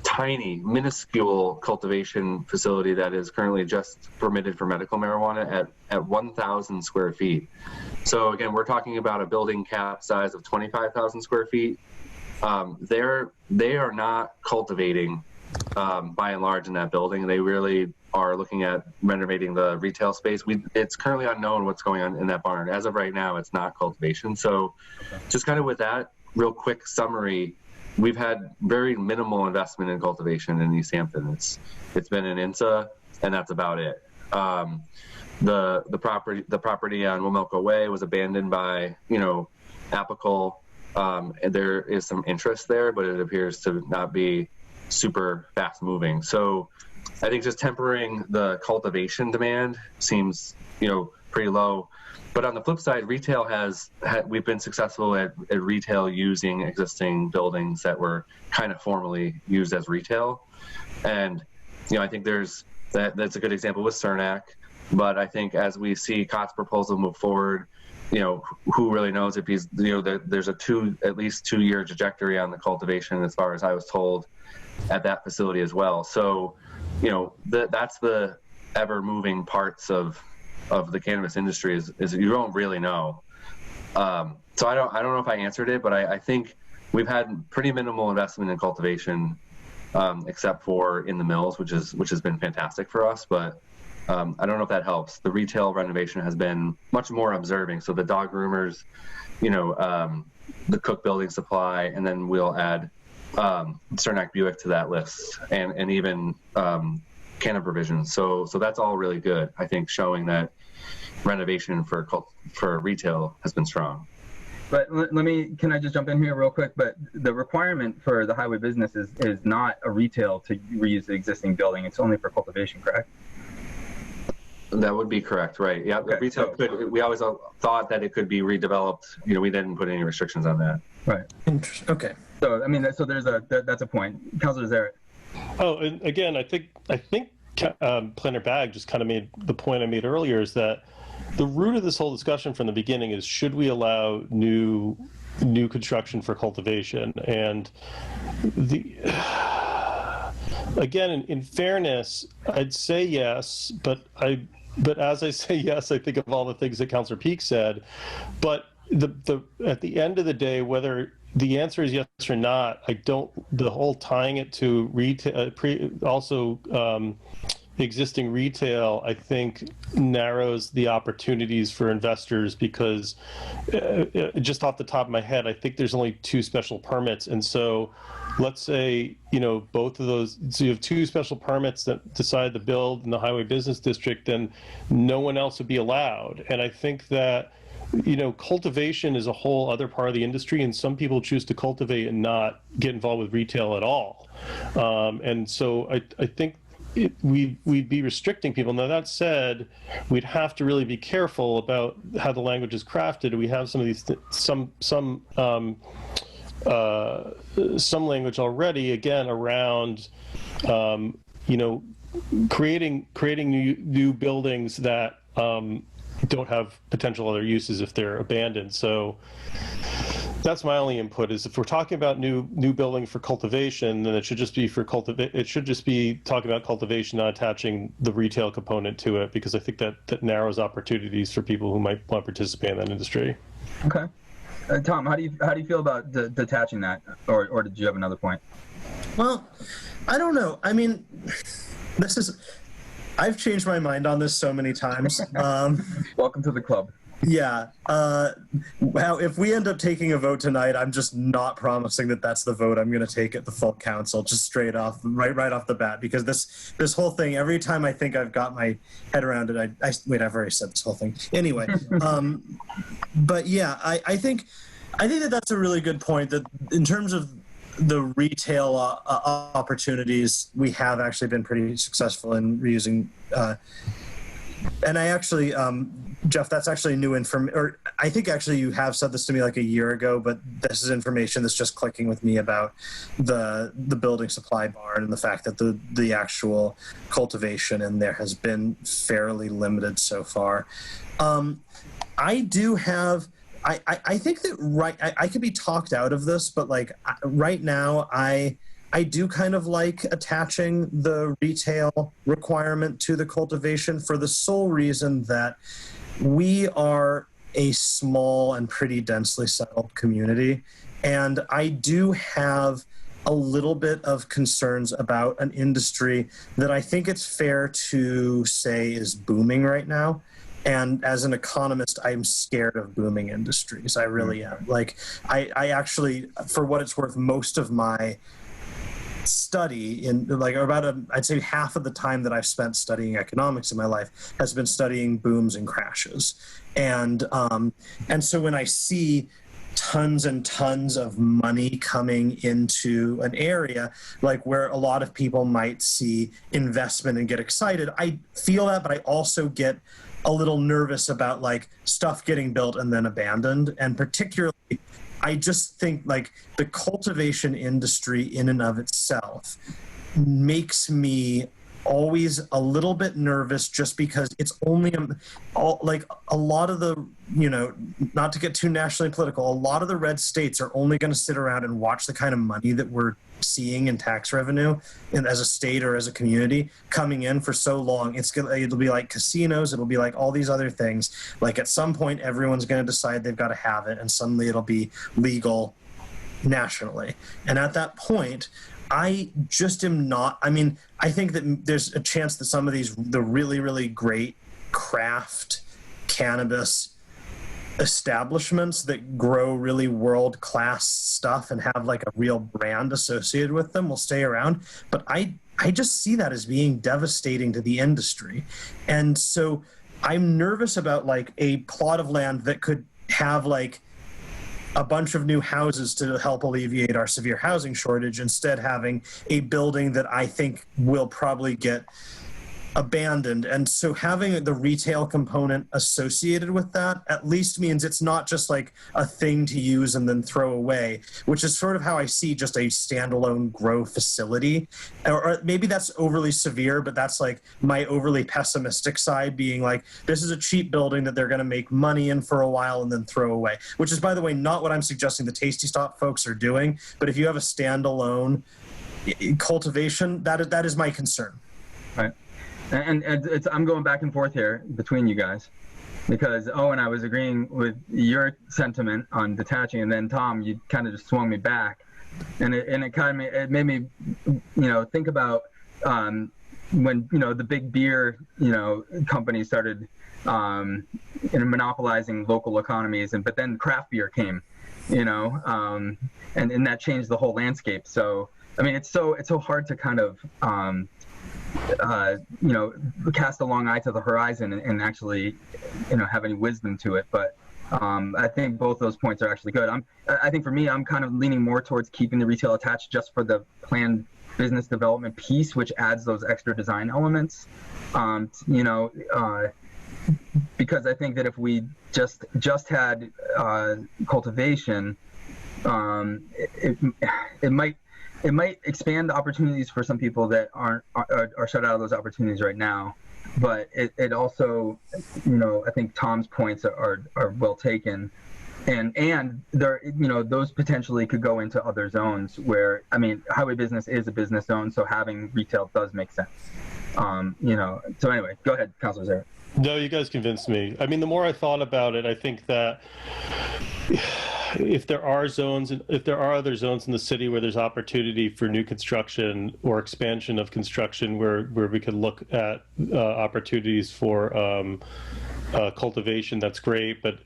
tiny, minuscule cultivation facility that is currently just permitted for medical marijuana at 1,000 square feet. So again, we're talking about a building cap size of 25,000 square feet. They are not cultivating by and large in that building. They really are looking at renovating the retail space. It's currently unknown what's going on in that barn. As of right now, it's not cultivation. So just kind of with that real quick summary, we've had very minimal investment in cultivation in Easthampton. It's been an INSA, and that's about it. The property on Wilmilco Way was abandoned by Apical. And there is some interest there, but it appears to not be super fast moving. So I think just tempering the cultivation demand seems pretty low. But on the flip side, retail we've been successful at retail using existing buildings that were kind of formally used as retail. And, I think that's a good example with Cernak. But I think as we see Cott's proposal move forward, who really knows if he's, there's at least 2 year trajectory on the cultivation as far as I was told at that facility as well. So, that's the ever moving parts of the cannabis industry is you don't really know. So I don't know if I answered it, but I think we've had pretty minimal investment in cultivation, except for in the mills, which has been fantastic for us. But I don't know if that helps. The retail renovation has been much more observing. So the dog groomers, the Cook Building Supply, and then we'll add Cernak Buick to that list, and even Canna Provisions. So that's all really good. I think showing that renovation for retail has been strong. But can I just jump in here real quick? But the requirement for the highway business is not a retail to reuse the existing building. It's only for cultivation, correct? That would be correct, right? Yeah, okay, retail we always thought that it could be redeveloped. We didn't put any restrictions on that. Right. Interesting. Okay. So that's a point. Councilor Zarrett. Oh, and again, I think Planner Bag just kind of made the point I made earlier, is that the root of this whole discussion from the beginning is, should we allow new construction for cultivation? And again, in fairness, I'd say yes, but as I say yes, I think of all the things that Councilor Peak said. But at the end of the day, whether the answer is yes or not. I don't, the whole tying it to retail, existing retail, I think narrows the opportunities for investors because just off the top of my head, I think there's only 2 special permits. And so let's say, both of those, so you have 2 special permits that decide to build in the highway business district, then no one else would be allowed. And I think that, cultivation is a whole other part of the industry, and some people choose to cultivate and not get involved with retail at all. And so I think we'd be restricting people. Now, that said, we'd have to really be careful about how the language is crafted. We have some of these, some language already, again, around, creating new buildings that don't have potential other uses if they're abandoned. So that's my only input, is if we're talking about new building for cultivation, then it should just be talking about cultivation, not attaching the retail component to it, because I think that narrows opportunities for people who might want to participate in that industry. Okay. Tom, how do you feel about detaching that, or did you have another point? Well, I don't know. I mean, I've changed my mind on this so many times. Welcome to the club. Yeah. Well, if we end up taking a vote tonight, I'm just not promising that that's the vote I'm going to take at the full council, just straight off, right off the bat, because this whole thing, every time I think I've got my head around it, wait, I've already said this whole thing. Anyway, but yeah, I think that that's a really good point, that in terms of the retail opportunities, we have actually been pretty successful in reusing, and I actually, Jeff, that's actually new information, or I think actually you have said this to me like a year ago, but this is information that's just clicking with me about the building supply barn and the fact that the actual cultivation in there has been fairly limited so far. I do have, I think that I could be talked out of this, but like right now I do kind of like attaching the retail requirement to the cultivation for the sole reason that we are a small and pretty densely settled community. And I do have a little bit of concerns about an industry that I think it's fair to say is booming right now. And as an economist, I'm scared of booming industries. I really am. Like, I actually, for what it's worth, most of my study I'd say half of the time that I've spent studying economics in my life has been studying booms and crashes. And so when I see tons and tons of money coming into an area, like where a lot of people might see investment and get excited, I feel that, but I also get a little nervous about like stuff getting built and then abandoned. And particularly, I just think like the cultivation industry in and of itself makes me always a little bit nervous, just because it's only like a lot of the, not to get too nationally political, a lot of the red states are only going to sit around and watch the kind of money that we're seeing in tax revenue and as a state or as a community coming in for so long. It'll be like casinos, it'll be like all these other things. Like at some point everyone's going to decide they've got to have it, and suddenly it'll be legal nationally. And at that point, I just am not, I think that there's a chance that some of the really, really great craft cannabis establishments that grow really world-class stuff and have like a real brand associated with them will stay around. But I just see that as being devastating to the industry. And so I'm nervous about like a plot of land that could have like a bunch of new houses to help alleviate our severe housing shortage, instead having a building that I think will probably get abandoned. And so having the retail component associated with that at least means it's not just like a thing to use and then throw away, which is sort of how I see just a standalone grow facility. Or maybe that's overly severe, but that's like my overly pessimistic side, being like, this is a cheap building that they're going to make money in for a while and then throw away, which is, by the way, not what I'm suggesting the Tasty Stop folks are doing. But if you have a standalone cultivation, that is my concern. Right. And I'm going back and forth here between you guys. because Owen, I was agreeing with your sentiment on detaching, and then Tom, you kind of just swung me back, and it kind of it made me, think about when the big beer companies started monopolizing local economies, but then craft beer came, and that changed the whole landscape. So I mean, it's so hard to kind of cast a long eye to the horizon and actually, have any wisdom to it. But I think both those points are actually good. I think for me, I'm kind of leaning more towards keeping the retail attached just for the planned business development piece, which adds those extra design elements. Because I think that if we just had cultivation, it might expand opportunities for some people that are shut out of those opportunities right now. But it also, I think Tom's points are well taken, and there, those potentially could go into other zones where, I mean, highway business is a business zone, so having retail does make sense. So anyway, go ahead, Councilor Zarek. No, you guys convinced me. I mean, the more I thought about it, I think that if there are other zones in the city where there's opportunity for new construction or expansion of construction, where we could look at opportunities for cultivation, that's great. But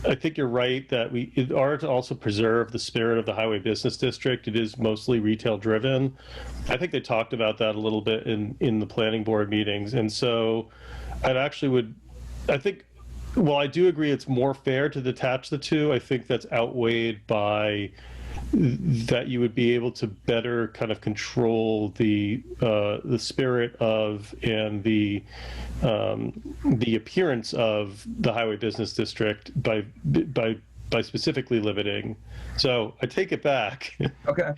I think you're right that in order to also preserve the spirit of the highway business district, it is mostly retail driven. I think they talked about that a little bit in the planning board meetings. And so while I do agree it's more fair to detach the two, I think that's outweighed by that you would be able to better kind of control the spirit of and the appearance of the highway business district by specifically limiting. So I take it back. Okay.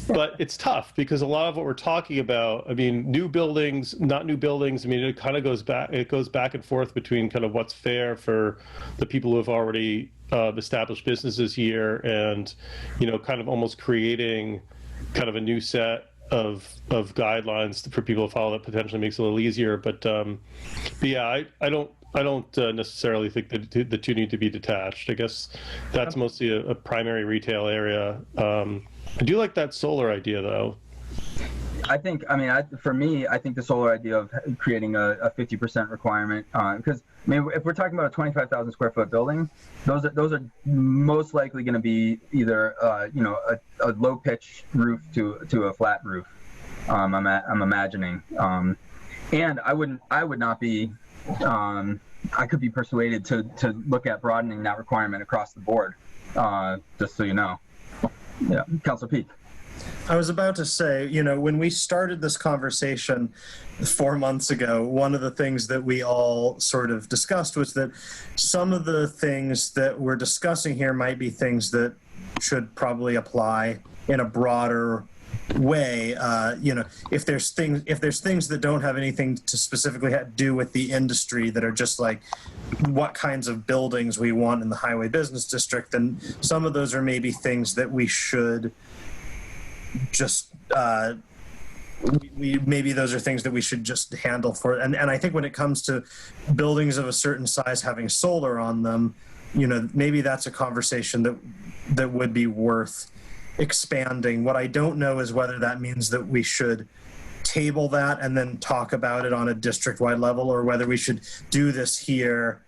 But it's tough because a lot of what we're talking about, I mean, new buildings, not new buildings, I mean, it kind of goes back and forth between kind of what's fair for the people who have already established businesses here and, kind of almost creating kind of a new set of guidelines for people to follow that potentially makes it a little easier. But yeah, I don't necessarily think that the two need to be detached. I guess that's mostly a primary retail area. I do like that solar idea, though. For me, I think the solar idea of creating a 50% requirement, because if we're talking about a 25,000 square foot building, those are most likely going to be either a low pitch roof to a flat roof. I'm imagining, and I would not be. I could be persuaded to look at broadening that requirement across the board, just so you know. Yeah, Councilor Peak. I was about to say, when we started this conversation 4 months ago, one of the things that we all sort of discussed was that some of the things that we're discussing here might be things that should probably apply in a broader way. If there's things that don't have anything to specifically do with the industry, that are just like what kinds of buildings we want in the highway business district, then some of those are maybe things that we should just maybe those are things that we should just handle for. And I think when it comes to buildings of a certain size having solar on them, maybe that's a conversation that would be worth expanding. What I don't know is whether that means that we should table that and then talk about it on a district-wide level, or whether we should do this here.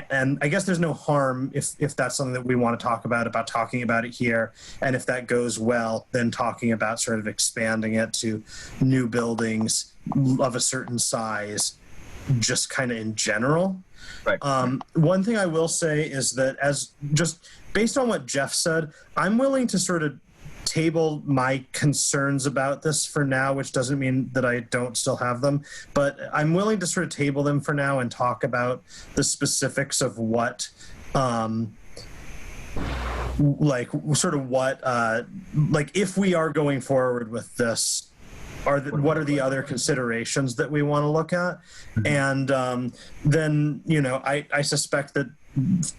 And I guess there's no harm if that's something that we want to talk about talking about it here. And if that goes well, then talking about sort of expanding it to new buildings of a certain size, just kind of in general. Right. One thing I will say is that, as just based on what Jeff said, I'm willing to sort of table my concerns about this for now, which doesn't mean that I don't still have them, but I'm willing to sort of table them for now and talk about the specifics of what, if we are going forward with this, what are the other considerations that we want to look at? And then, I suspect that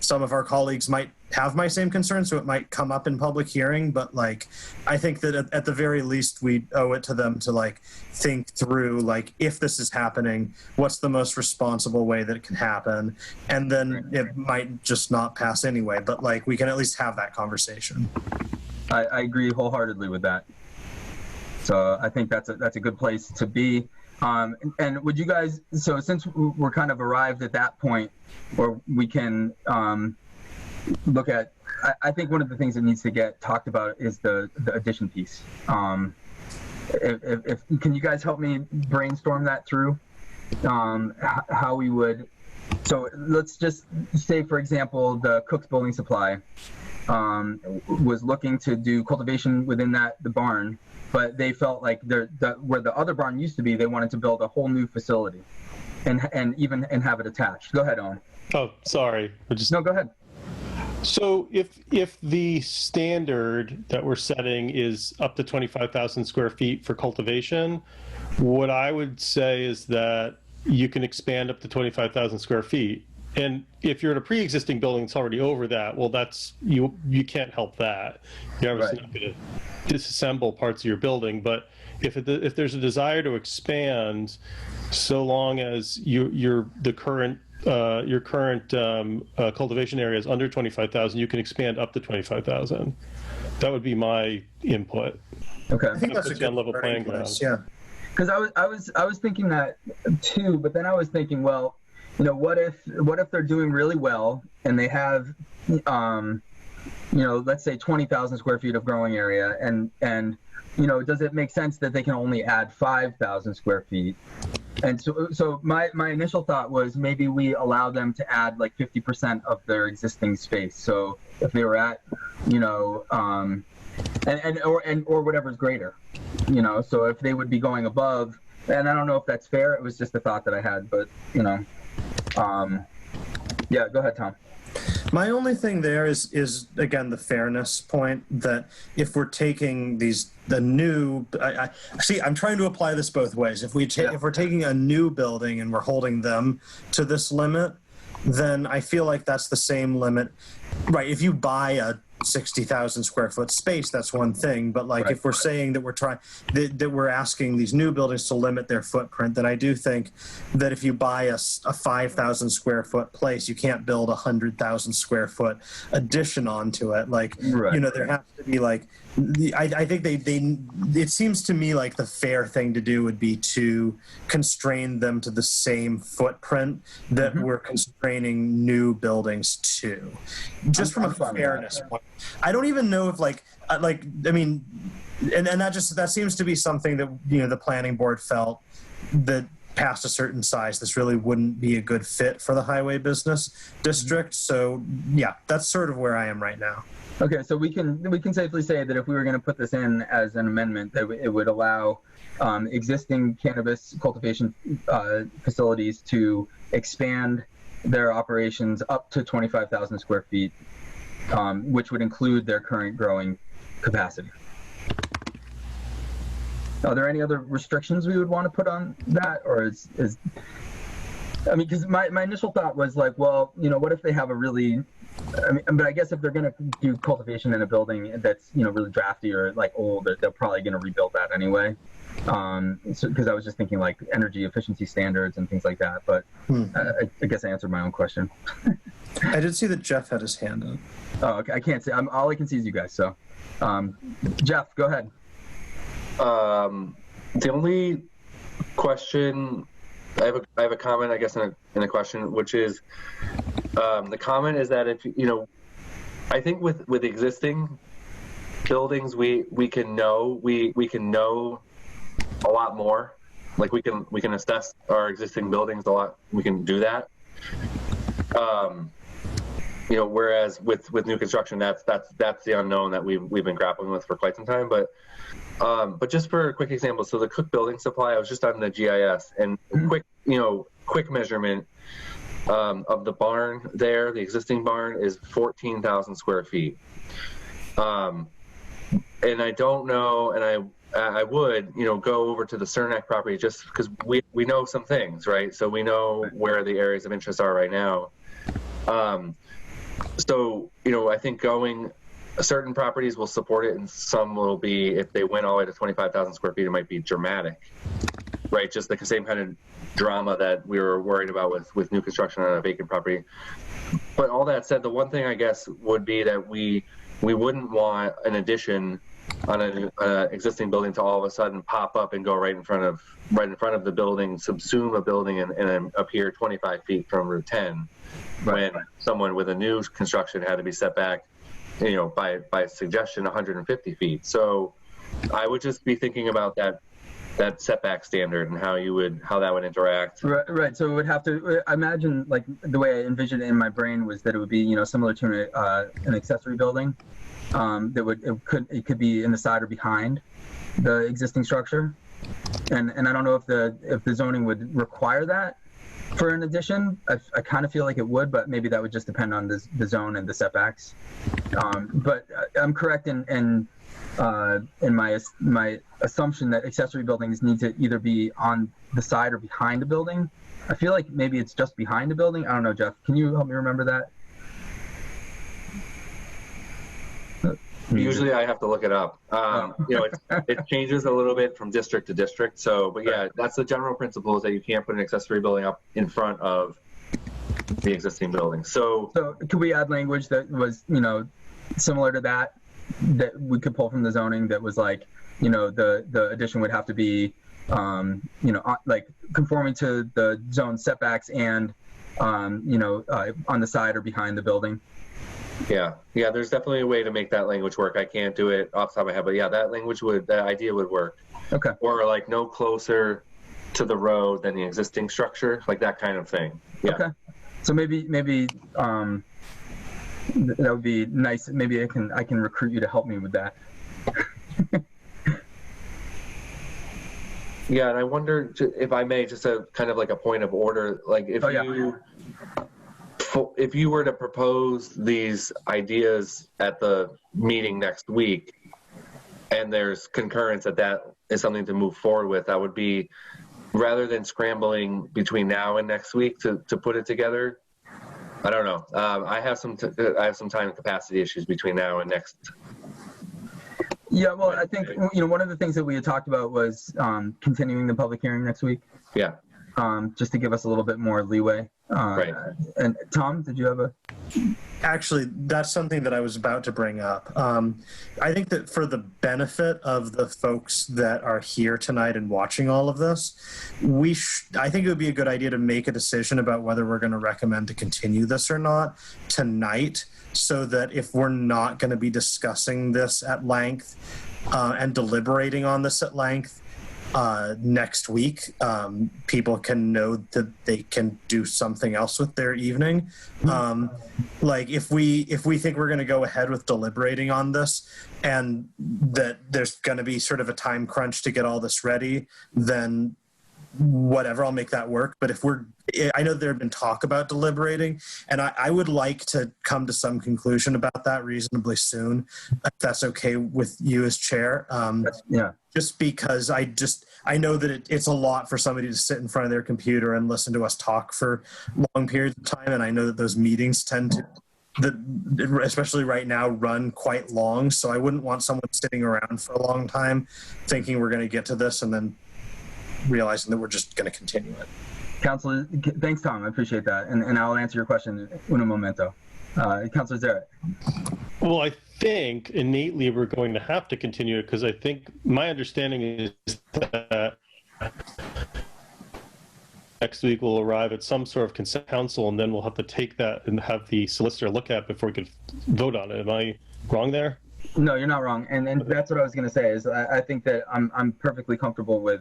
some of our colleagues might have my same concern, so it might come up in public hearing, but like, I think that at the very least, we owe it to them to like think through, like, if this is happening, what's the most responsible way that it can happen? And then it might just not pass anyway, but like, we can at least have that conversation. I agree wholeheartedly with that. So I think that's a good place to be. And would you guys, so since we're kind of arrived at that point where we can look at, I think one of the things that needs to get talked about is the addition piece. If can you guys help me brainstorm that through? How we would, so let's just say, for example, the Cook's Building Supply was looking to do cultivation within the barn, but they felt like where the other barn used to be, they wanted to build a whole new facility and have it attached. Go ahead, Owen. Oh, sorry. No, go ahead. So if the standard that we're setting is up to 25,000 square feet for cultivation, what I would say is that you can expand up to 25,000 square feet. And if you're in a pre-existing building that's already over that, well, that's you can't help that. You're obviously not going to disassemble parts of your building, but if there's a desire to expand, so long as your current cultivation area is under 25,000, you can expand up to 25,000. That would be my input. Okay, I think that's a good level playing ground. Yeah, because I was thinking that too, but then I was thinking, well, you know, what if they're doing really well and they have, you know, let's say 20,000 square feet of growing area, and you know, does it make sense that they can only add 5,000 square feet? And so my initial thought was maybe we allow them to add like 50% of their existing space. So if they were at, you know, or whatever's greater, you know, so if they would be going above, and I don't know if that's fair. It was just a thought that I had, but you know, yeah, go ahead, Tom. my only thing there is again the fairness point, that if we're taking I'm trying to apply this both ways. If we're taking a new building and we're holding them to this limit, then I feel like that's the same limit, right? If you buy a 60,000 square foot space, that's one thing. But like, if we're saying that we're asking these new buildings to limit their footprint, then I do think that if you buy a 5,000 square foot place, you can't build 100,000 square foot addition onto it. Like, you know, there has to be like, I think it seems to me like the fair thing to do would be to constrain them to the same footprint that we're constraining new buildings to, just from a fairness point. I don't even know if I mean, and that seems to be something that, you know, the planning board felt that past a certain size, this really wouldn't be a good fit for the highway business district. So yeah, that's sort of where I am right now. Okay, so we can safely say that if we were going to put this in as an amendment, that it would allow existing cannabis cultivation facilities to expand their operations up to 25,000 square feet, which would include their current growing capacity. Are there any other restrictions we would want to put on that, or is I mean, because my initial thought was like, well, you know, what if they have a really, but I guess if they're going to do cultivation in a building that's, you know, really drafty or like old, they're probably going to rebuild that anyway. So because I was just thinking like energy efficiency standards and things like that, but I guess I answered my own question. I did see that Jeff had his hand up. Oh, okay. I can't see. All I can see is you guys. So, Jeff, go ahead. The only question, I have a comment, I guess, in a question, which is, the comment is that if, you know, I think with existing buildings, we can know a lot more. Like we can assess our existing buildings a lot. We can do that. You know, whereas with new construction, that's the unknown that we've been grappling with for quite some time. But just for a quick example, so the Cook Building Supply, I was just on the GIS, and quick measurement of the barn there, the existing barn is 14,000 square feet. And I don't know, and I would, you know, go over to the Cernak property just because we know some things, right? So we know where the areas of interest are right now. So, I think certain properties will support it and some will be, if they went all the way to 25,000 square feet, it might be dramatic, right? Just the same kind of drama that we were worried about with new construction on a vacant property. But all that said, the one thing I guess would be that we wouldn't want an addition on an existing building to all of a sudden pop up and go right in front of the building, subsume a building and appear 25 feet from Route 10, when someone with a new construction had to be set back, by suggestion 150 feet. So I would just be thinking about that setback standard and how that would interact. Right. So it would have to, I imagine, like the way I envisioned it in my brain was that it would be, similar to an accessory building. It could be in the side or behind the existing structure. And I don't know if the zoning would require that for an addition. I kind of feel like it would, but maybe that would just depend on the zone and the setbacks. But I'm correct in my assumption that accessory buildings need to either be on the side or behind a building. I feel like maybe it's just behind a building. I don't know, Jeff. Can you help me remember that? Usually I have to look it up. It changes a little bit from district to district. So, but yeah, that's the general principle, is that you can't put an accessory building up in front of the existing building. So could we add language that was, similar to that we could pull from the zoning that was like, the addition would have to be, like conforming to the zone setbacks and, on the side or behind the building? Yeah, there's definitely a way to make that language work. I can't do it off the top of my head, but yeah, that idea would work. Okay. Or like no closer to the road than the existing structure, like that kind of thing. Yeah. Okay. So maybe that would be nice. Maybe I can recruit you to help me with that. Yeah, and I wonder if I may, just a kind of like a point of order, like if you were to propose these ideas at the meeting next week and there's concurrence that is something to move forward with, that would be, rather than scrambling between now and next week to put it together. I don't know. I have some time and capacity issues between now and next. Yeah, well, I think, one of the things that we had talked about was continuing the public hearing next week. Yeah. Just to give us a little bit more leeway. Right. And Tom, did you have a? Actually, that's something that I was about to bring up. I think that for the benefit of the folks that are here tonight and watching all of this, I think it would be a good idea to make a decision about whether we're going to recommend to continue this or not tonight, so that if we're not going to be discussing this at length and deliberating on this at length next week, people can know that they can do something else with their evening. Like if we think we're going to go ahead with deliberating on this and that there's going to be sort of a time crunch to get all this ready, then whatever, I'll make that work. But I know there have been talk about deliberating, and I would like to come to some conclusion about that reasonably soon, if that's okay with you as chair. Yeah. Just because I know that it's a lot for somebody to sit in front of their computer and listen to us talk for long periods of time, and I know that those meetings tend to, especially right now, run quite long. So I wouldn't want someone sitting around for a long time thinking we're going to get to this and then realizing that we're just going to continue it. Councilor, thanks, Tom. I appreciate that. And I'll answer your question in a momento. Councilor Zarrett. Well, I think innately we're going to have to continue it, because I think my understanding is that next week we'll arrive at some sort of consent council, and then we'll have to take that and have the solicitor look at it before we can vote on it. Am I wrong there? No, you're not wrong. And that's what I was going to say is I think that I'm perfectly comfortable with,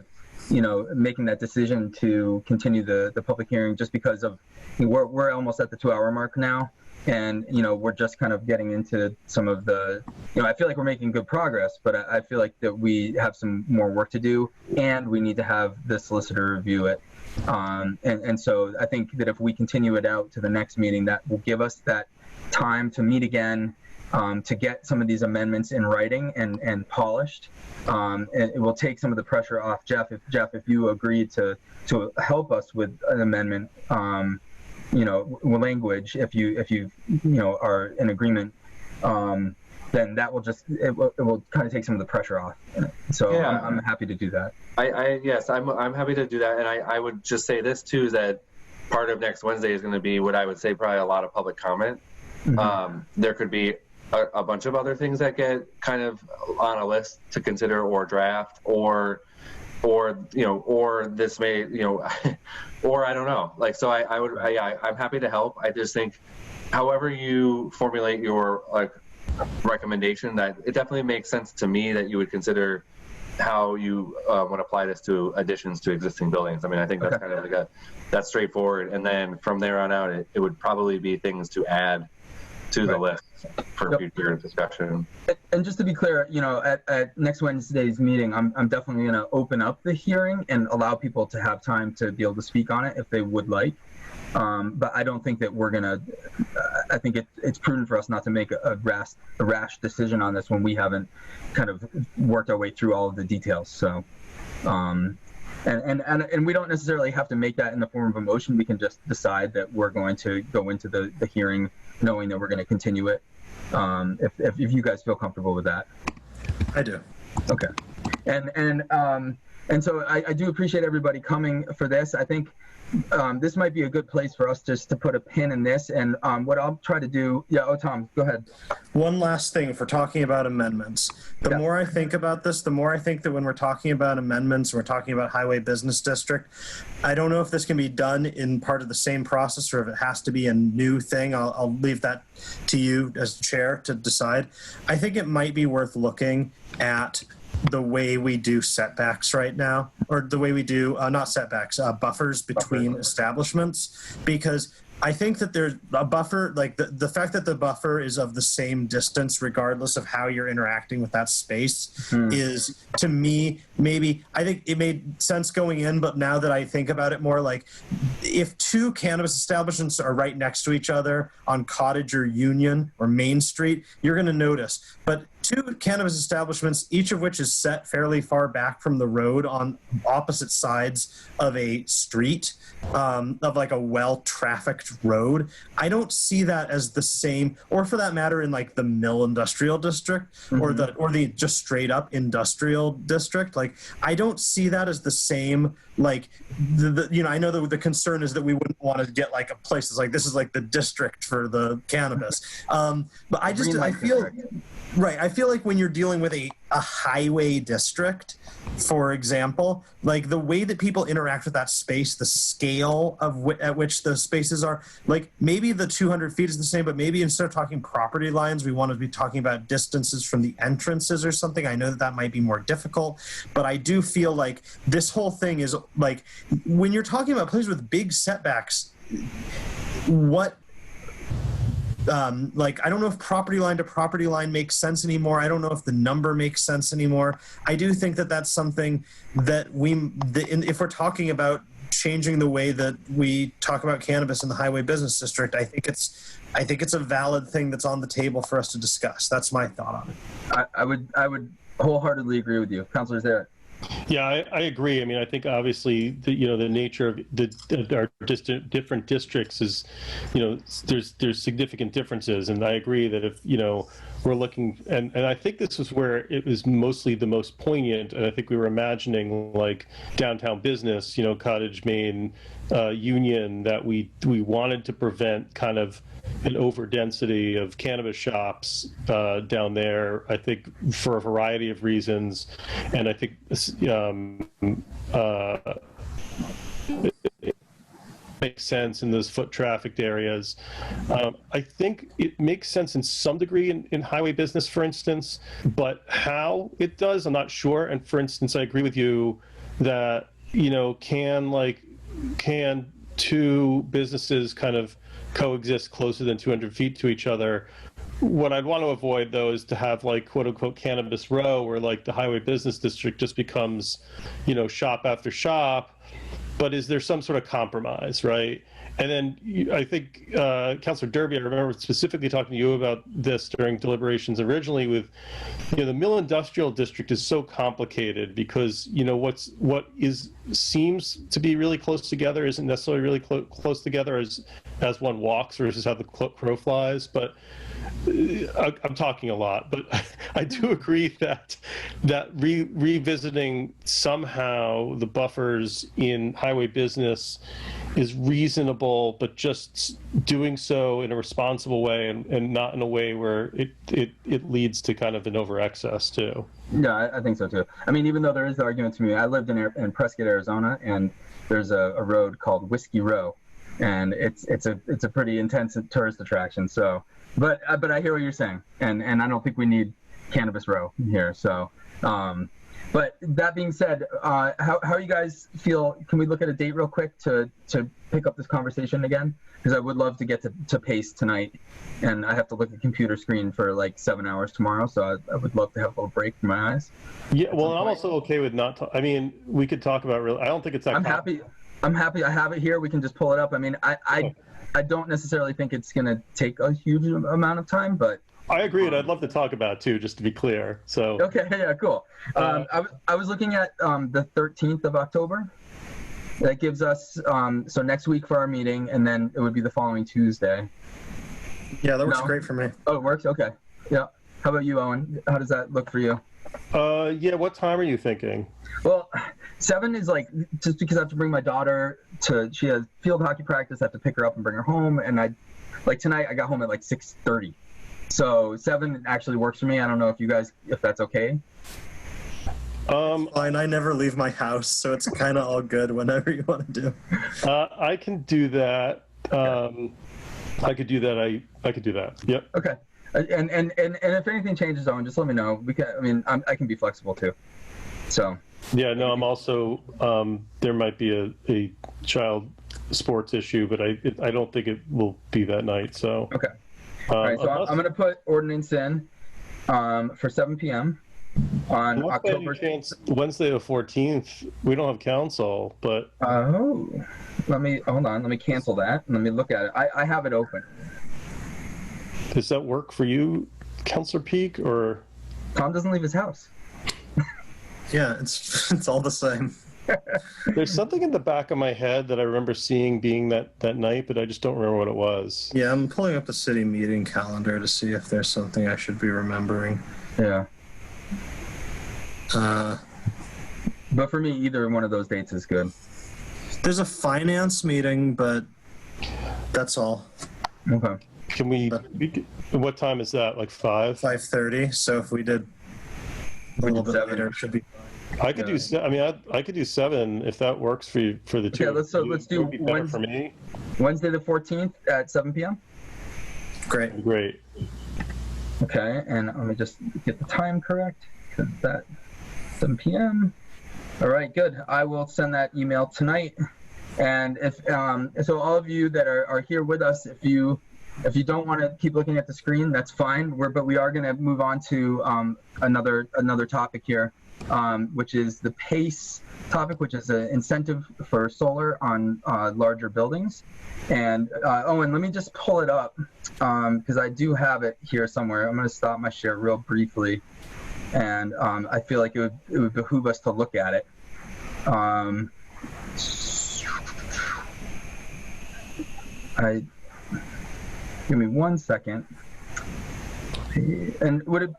making that decision to continue the public hearing, just because of we're almost at the 2-hour mark now. And, we're just kind of getting into some of the, I feel like we're making good progress, but I feel like that we have some more work to do, and we need to have the solicitor review it. And so I think that if we continue it out to the next meeting, that will give us that time to meet again, to get some of these amendments in writing and polished. And it will take some of the pressure off Jeff. If you agree to help us with an amendment, language, if you are in agreement, then that will just it will kind of take some of the pressure off. So Yeah. I'm happy to do that. Yes, I'm happy to do that, and I would just say this too, that part of next Wednesday is going to be what I would say probably a lot of public comment. There could be a bunch of other things that get kind of on a list to consider or draft, or this may, or I don't know. Like, so I'm happy to help. I just think, however you formulate your recommendation, that it definitely makes sense to me that you would consider how you want to apply this to additions to existing buildings. I mean, I think that's kind of that's straightforward. And then from there on out, it would probably be things to add to the list for future discussion. And just to be clear, at next Wednesday's meeting, I'm definitely going to open up the hearing and allow people to have time to be able to speak on it if they would like. But I don't think that we're going to, I think it's prudent for us not to make a rash decision on this when we haven't kind of worked our way through all of the details. So, and we don't necessarily have to make that in the form of a motion. We can just decide that we're going to go into the hearing knowing that we're going to continue it, if you guys feel comfortable with that. I do. Okay. And so I do appreciate everybody coming for this. I think this might be a good place for us just to put a pin in this. And what I'll try to do, Tom, go ahead. One last thing, if we're talking about amendments, the more I think about this, the more I think that when we're talking about amendments, we're talking about highway business district, I don't know if this can be done in part of the same process or if it has to be a new thing. I'll leave that to you as chair to decide. I think it might be worth looking at the way we do setbacks right now, or the way we do, not setbacks, buffers between establishments, because I think that there's a buffer, like the fact that the buffer is of the same distance regardless of how you're interacting with that space is, to me, maybe, I think it made sense going in, but now that I think about it more, like if two cannabis establishments are right next to each other on Cottage or Union or Main Street, you're going to notice. But two cannabis establishments, each of which is set fairly far back from the road on opposite sides of a street, of like a well-trafficked road. I don't see that as the same, or for that matter, in like the Mill Industrial District or the just straight up industrial district. Like, I don't see that as the same. Like, I know that the concern is that we wouldn't want to get like a place that's like, this is like the district for the cannabis. But I feel. Right. I feel like when you're dealing with a highway district, for example, like the way that people interact with that space, the scale of at which the spaces are, like maybe the 200 feet is the same, but maybe instead of talking property lines, we want to be talking about distances from the entrances or something. I know that might be more difficult, but I do feel like this whole thing is like, when you're talking about places with big setbacks, I don't know if property line to property line makes sense anymore. I don't know if the number makes sense anymore. I do think that that's something that if we're talking about changing the way that we talk about cannabis in the highway business district, I think it's a valid thing that's on the table for us to discuss. That's my thought on it. I would wholeheartedly agree with you. Councilor Zarek. Yeah, I agree. I mean, I think obviously the nature of our different districts is, there's significant differences, and I agree that if we're looking, and I think this was where it was mostly the most poignant, and I think we were imagining like downtown business, Cottage, Main, Union, that we wanted to prevent kind of an overdensity of cannabis shops down there, I think for a variety of reasons. And I think it makes sense in those foot trafficked areas. I think it makes sense in some degree in highway business, for instance, but how it does, I'm not sure. And for instance, I agree with you that, can two businesses kind of coexist closer than 200 feet to each other? What I'd want to avoid, though, is to have like quote unquote cannabis row, where like the highway business district just becomes, shop after shop. But is there some sort of compromise, right? And then I think Councilor Derby, I remember specifically talking to you about this during deliberations originally with, the Mill Industrial District is so complicated because, what seems to be really close together isn't necessarily really close together as as one walks versus how the crow flies. But I'm talking a lot, but I do agree that revisiting somehow the buffers in highway business is reasonable, but just doing so in a responsible way and not in a way where it leads to kind of an over excess too. Yeah, I think so too. I mean, even though there is the argument to me, I lived in Prescott, Arizona, and there's a road called Whiskey Row, and it's a pretty intense tourist attraction. So, but I hear what you're saying, and I don't think we need Cannabis Row here. So, but that being said, how you guys feel? Can we look at a date real quick to pick up this conversation again? Because I would love to get to pace tonight, and I have to look at the computer screen for like 7 hours tomorrow. So I would love to have a little break from my eyes. Yeah, well, I'm also okay with not. I mean, we could talk about real. I don't think it's that. I'm happy. I have it here. We can just pull it up. I mean, I don't necessarily think it's going to take a huge amount of time, but. I agree, and I'd love to talk about it too, just to be clear. So. Okay. Yeah. Cool. I was looking at the 13th of October. That gives us so next week for our meeting, and then it would be the following Tuesday. Yeah, that works great for me. Oh, it works. Okay. Yeah. How about you, Owen? How does that look for you? Yeah. What time are you thinking? Well, 7 is like just because I have to bring my daughter she has field hockey practice. I have to pick her up and bring her home, and tonight I got home at like 6:30. So 7 actually works for me. I don't know if that's okay. Fine. I never leave my house, so it's kind of all good whenever you want to do. I can do that. I could do that. I could do that. Yep. Okay. And if anything changes, Owen, just let me know. I can be flexible too. So. Yeah. No. I'm also. There might be a child sports issue, but I don't think it will be that night. So. Okay. All right. So I'm going to put ordinance in for 7 p.m. on October. Wednesday the 14th. We don't have council, but. Oh. Hold on. Let me cancel that. Let me look at it. I have it open. Does that work for you, Councilor Peak, or? Tom doesn't leave his house. Yeah, it's all the same. There's something in the back of my head that I remember seeing being that night, but I just don't remember what it was. Yeah, I'm pulling up the city meeting calendar to see if there's something I should be remembering. Yeah. But for me, either one of those dates is good. There's a finance meeting, but that's all. Okay. Can what time is that? Like 5? 5:30. So if we did a little bit later, it should be fine. I could do. I mean, I could do 7 if that works for you for the two. Okay, let's do Wednesday, for me. Wednesday the 14th at 7 p.m. Great. Okay, and let me just get the time correct. That 7 p.m. All right, good. I will send that email tonight. And if so, all of you that are here with us, if you don't want to keep looking at the screen, that's fine. But we are going to move on to another topic here, which is the PACE topic, which is an incentive for solar on larger buildings. And Owen, let me just pull it up because I do have it here somewhere. I'm going to stop my share real briefly, and I feel like it would behoove us to look at it. Give me 1 second. And would it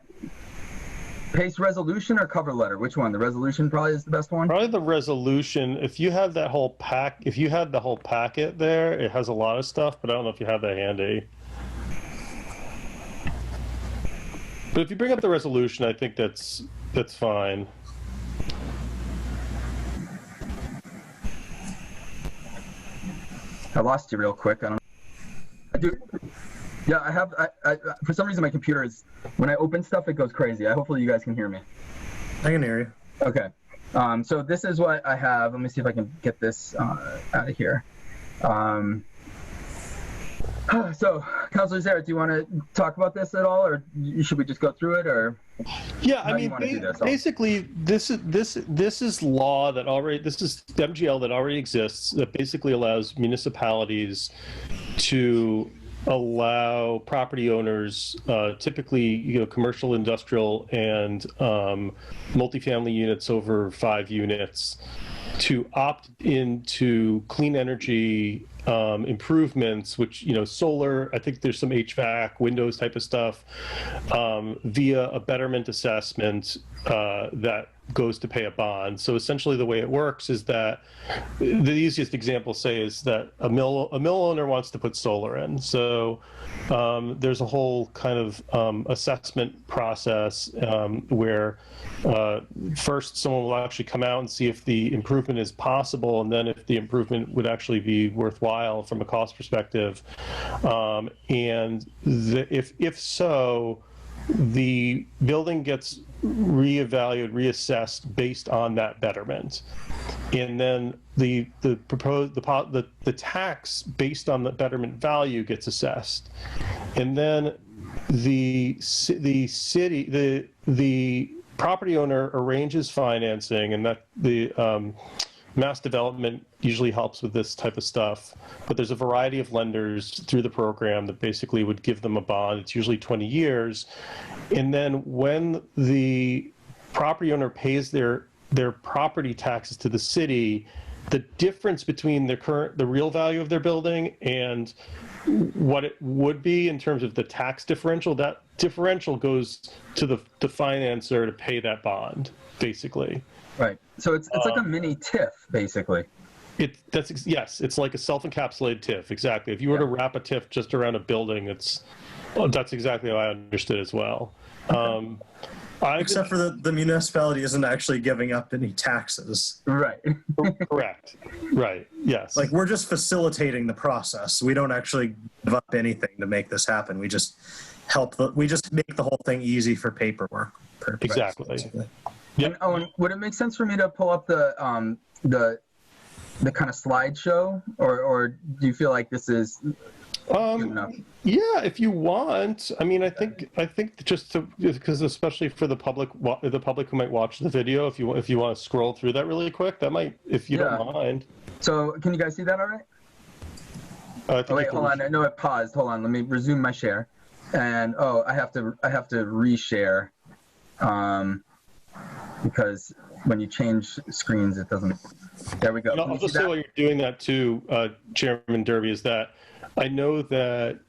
PACE resolution or cover letter? Which one? The resolution probably is the best one. Probably the resolution. If you have that whole if you had the whole packet there, it has a lot of stuff, but I don't know if you have that handy. But if you bring up the resolution, I think that's fine. I lost you real quick. I do. Yeah, I have. I for some reason my computer is, when I open stuff, it goes crazy. Hopefully you guys can hear me. I can hear you. Okay. So this is what I have. Let me see if I can get this out of here. So, Councilor Zarrett, do you want to talk about this at all, or should we just go through it, or? Yeah, I mean, basically, this is law that already, this is MGL that already exists that basically allows municipalities to allow property owners, typically, commercial, industrial, and multifamily units over 5 units, to opt into clean energy improvements, which, you know, solar, I think there's some HVAC, windows type of stuff, via a betterment assessment that goes to pay a bond. So essentially the way it works is that the easiest example, say, is that a mill owner wants to put solar in. So there's a whole kind of assessment process where first someone will actually come out and see if the improvement is possible, and then if the improvement would actually be worthwhile from a cost perspective. And if so, the building gets reevaluated, reassessed based on that betterment, and then the tax based on the betterment value gets assessed, and then the property owner arranges financing, and that the mass development usually helps with this type of stuff, but there's a variety of lenders through the program that basically would give them a bond. It's usually 20 years. And then when the property owner pays their property taxes to the city, the difference between the real value of their building and what it would be in terms of the tax differential, that differential goes to the financer to pay that bond, basically. Right. So it's like a mini TIF, basically. Yes, it's like a self-encapsulated TIF, exactly. If you were to wrap a TIF just around a building, that's exactly how I understood as well. Except for the municipality isn't actually giving up any taxes. Right. Correct. Right. Yes. Like, we're just facilitating the process. We don't actually give up anything to make this happen. We just we just make the whole thing easy for paperwork purposes. Exactly. Yep. And Owen, would it make sense for me to pull up the kind of slideshow, or do you feel like this is good enough? Yeah, if you want. I mean, I think just because especially for the public who might watch the video, if you want to scroll through that really quick, that might, if you don't mind. So can you guys see that all right? Wait, hold on. I know it paused. Hold on. Let me resume my share. And I have to reshare. Because when you change screens, it doesn't. There we go. I'll just say while you're doing that too, Chairman Derby, is that I know that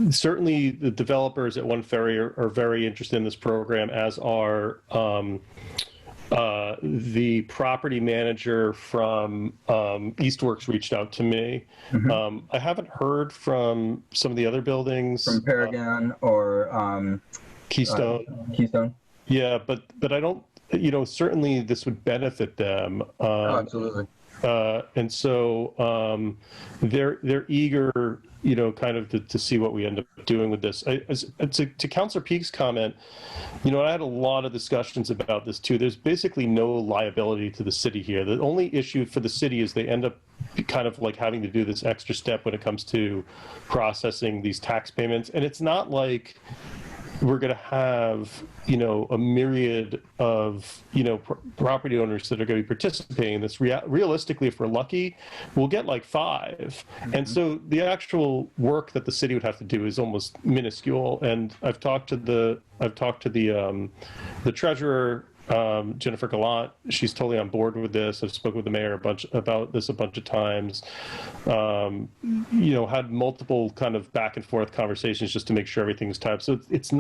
certainly the developers at One Ferry are very interested in this program, as are the property manager from Eastworks reached out to me. Mm-hmm. I haven't heard from some of the other buildings. From Paragon or Keystone. Keystone. Yeah, but I don't, certainly this would benefit them. Absolutely. And so they're eager, kind of to see what we end up doing with this. To Councilor Peake's comment, I had a lot of discussions about this too. There's basically no liability to the city here. The only issue for the city is they end up kind of like having to do this extra step when it comes to processing these tax payments. And it's not like we're going to have, a myriad of, property owners that are going to be participating in this. Realistically, if we're lucky, we'll get like 5. Mm-hmm. And so the actual work that the city would have to do is almost minuscule. And I've talked to the treasurer, Jennifer Gallant. She's totally on board with this. I've spoken with the mayor about this a bunch of times. Had multiple kind of back and forth conversations just to make sure everything's typed. So it's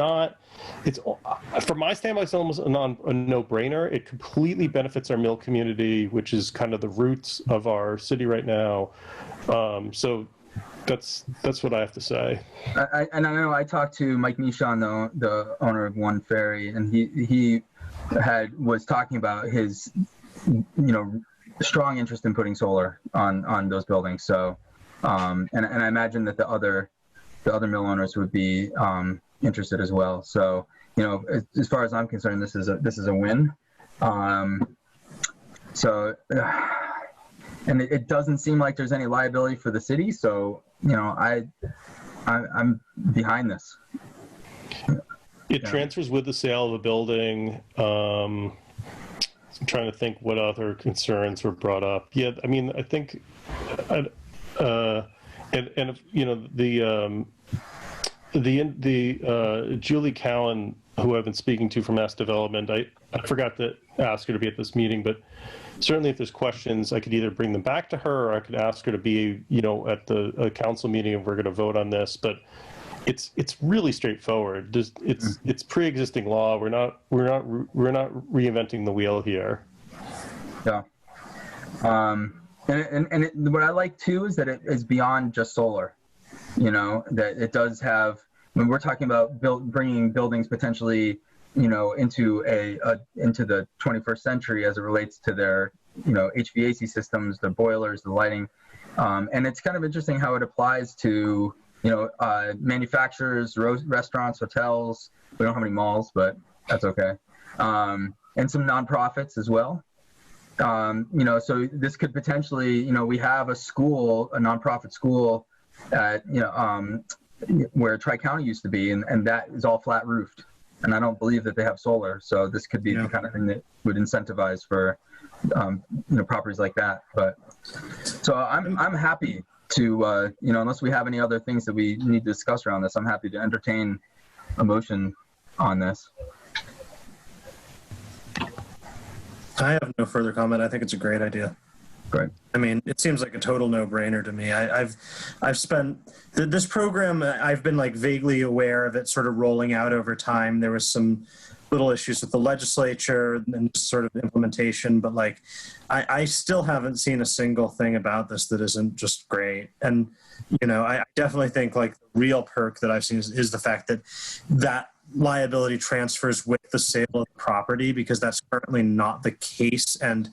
from my standpoint, it's almost a no-brainer. It completely benefits our mill community, which is kind of the roots of our city right now. So that's what I have to say. I know I talked to Mike Michon, the owner of One Ferry, and he was talking about his strong interest in putting solar on those buildings. So and I imagine that the other mill owners would be interested as well. So as far as I'm concerned, this is a win. So and it doesn't seem like there's any liability for the city. So I'm behind this. It transfers with the sale of the building. I'm trying to think what other concerns were brought up. Yeah, I mean, I think, the Julie Cowan, who I've been speaking to from Mass Development, I forgot that ask her to be at this meeting, but certainly if there's questions, I could either bring them back to her, or I could ask her to be, at the council meeting if we're going to vote on this. But it's really straightforward. It's pre-existing law. We're not reinventing the wheel here. Yeah. What I like too is that it is beyond just solar. That it does have, when we're talking about bringing buildings potentially, into the 21st century as it relates to their, HVAC systems, the boilers, the lighting. And it's kind of interesting how it applies to, manufacturers, restaurants, hotels. We don't have any malls, but that's okay. And some nonprofits as well. So this could potentially, we have a nonprofit school at, where Tri-County used to be, and that is all flat roofed. And I don't believe that they have solar. So this could be the kind of thing that would incentivize for, properties like that. But so I'm happy to, unless we have any other things that we need to discuss around this, I'm happy to entertain a motion on this. I have no further comment. I think it's a great idea. Great. I mean, it seems like a total no-brainer to me. I've spent this program. I've been like vaguely aware of it sort of rolling out over time. There was some little issues with the legislature and sort of implementation, but like I still haven't seen a single thing about this that isn't just great. And I definitely think like the real perk that I've seen is the fact that liability transfers with the sale of the property, because that's currently not the case, and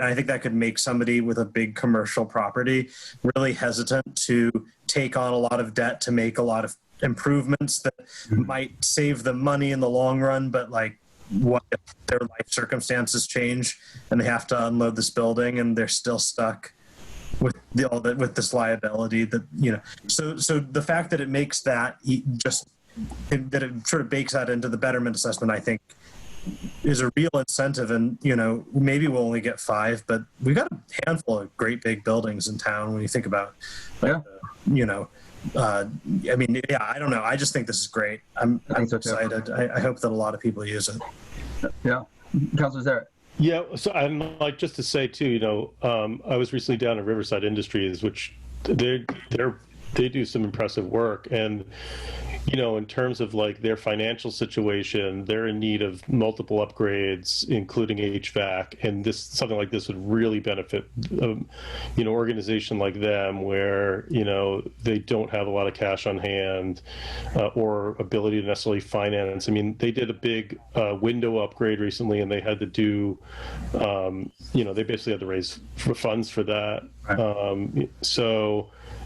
I think that could make somebody with a big commercial property really hesitant to take on a lot of debt to make a lot of improvements that might save them money in the long run. But like, what if their life circumstances change and they have to unload this building and they're still stuck with with this liability that, so the fact that it makes that that it sort of bakes that into the betterment assessment, I think is a real incentive. And, maybe we'll only get 5, but we've got a handful of great big buildings in town when you think about, like, I don't know. I just think this is great. I'm so excited. I hope that a lot of people use it. Yeah. Councilor Zarrett. Yeah. So I'm like, just to say too, I was recently down at Riverside Industries, which they do some impressive work. And, in terms of like their financial situation, they're in need of multiple upgrades, including HVAC. And something like this would really benefit, organization like them, where, they don't have a lot of cash on hand or ability to necessarily finance. I mean, they did a big window upgrade recently, and they had to do, they basically had to raise funds for that. Right.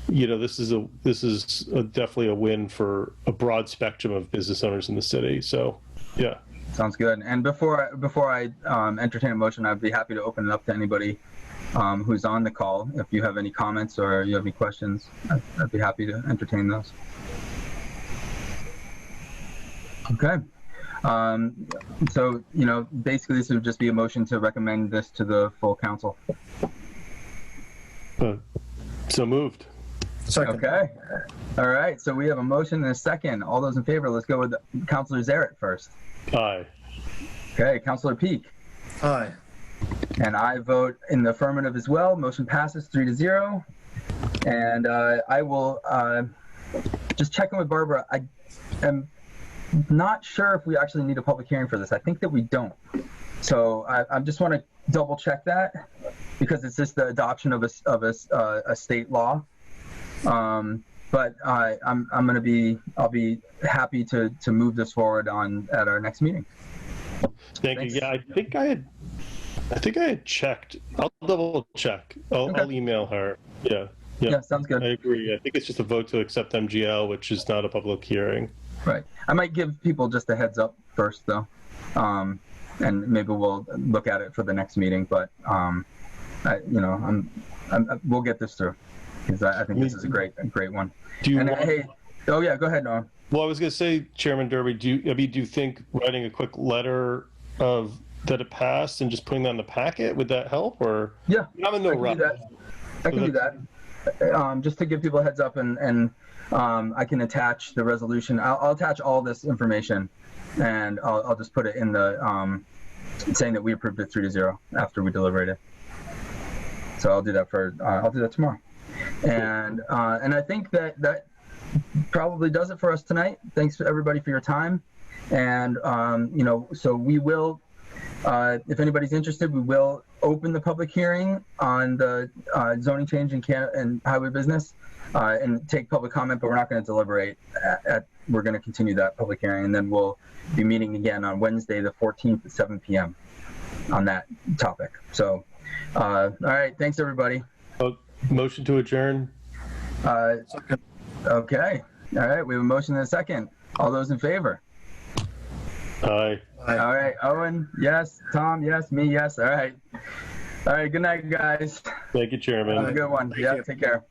This is definitely a win for a broad spectrum of business owners in the city. So, yeah. Sounds good. And before I entertain a motion, I'd be happy to open it up to anybody who's on the call. If you have any comments or you have any questions, I'd be happy to entertain those. Okay. So, basically this would just be a motion to recommend this to the full council. So moved. Second. Okay. All right. So we have a motion and a second. All those in favor, let's go with Councilor Zarrett first. Aye. Okay. Councilor Peak. Aye. And I vote in the affirmative as well. Motion passes 3-0. And I will just check in with Barbara. I am not sure if we actually need a public hearing for this. I think that we don't. So I just want to double check that, because it's just the adoption of a state law. But I'll be happy to move this forward at our next meeting. Thank you. Yeah, I think I had checked. I'll double check. I'll email her. Yeah. Yeah, sounds good. I agree. I think it's just a vote to accept MGL, which is not a public hearing. Right. I might give people just a heads up first, though, and maybe we'll look at it for the next meeting. But we'll get this through, because I think this is a great one. Go ahead, Noah. Well, I was going to say, Chairman Derby, do you think writing a quick letter of that it passed and just putting that in the packet, would that help? Or yeah, I'm in no rush. I can do that. Just to give people a heads up, and I can attach the resolution. I'll attach all this information, and I'll just put it in the saying that we approved it 3-0 after we deliberated. So I'll do that I'll do that tomorrow. And I think that probably does it for us tonight. Thanks everybody for your time. And, so we will, if anybody's interested, we will open the public hearing on the zoning change in highway business and take public comment, but we're not going to deliberate. We're going to continue that public hearing, and then we'll be meeting again on Wednesday, the 14th at 7 p.m. on that topic. So, all right. Thanks, everybody. Motion to adjourn. Okay. All right. We have a motion and a second. All those in favor? Aye. All right. Owen, yes. Tom, yes. Me, yes. All right. All right. Good night, guys. Thank you, Chairman. Have a good one. Yeah. Take care.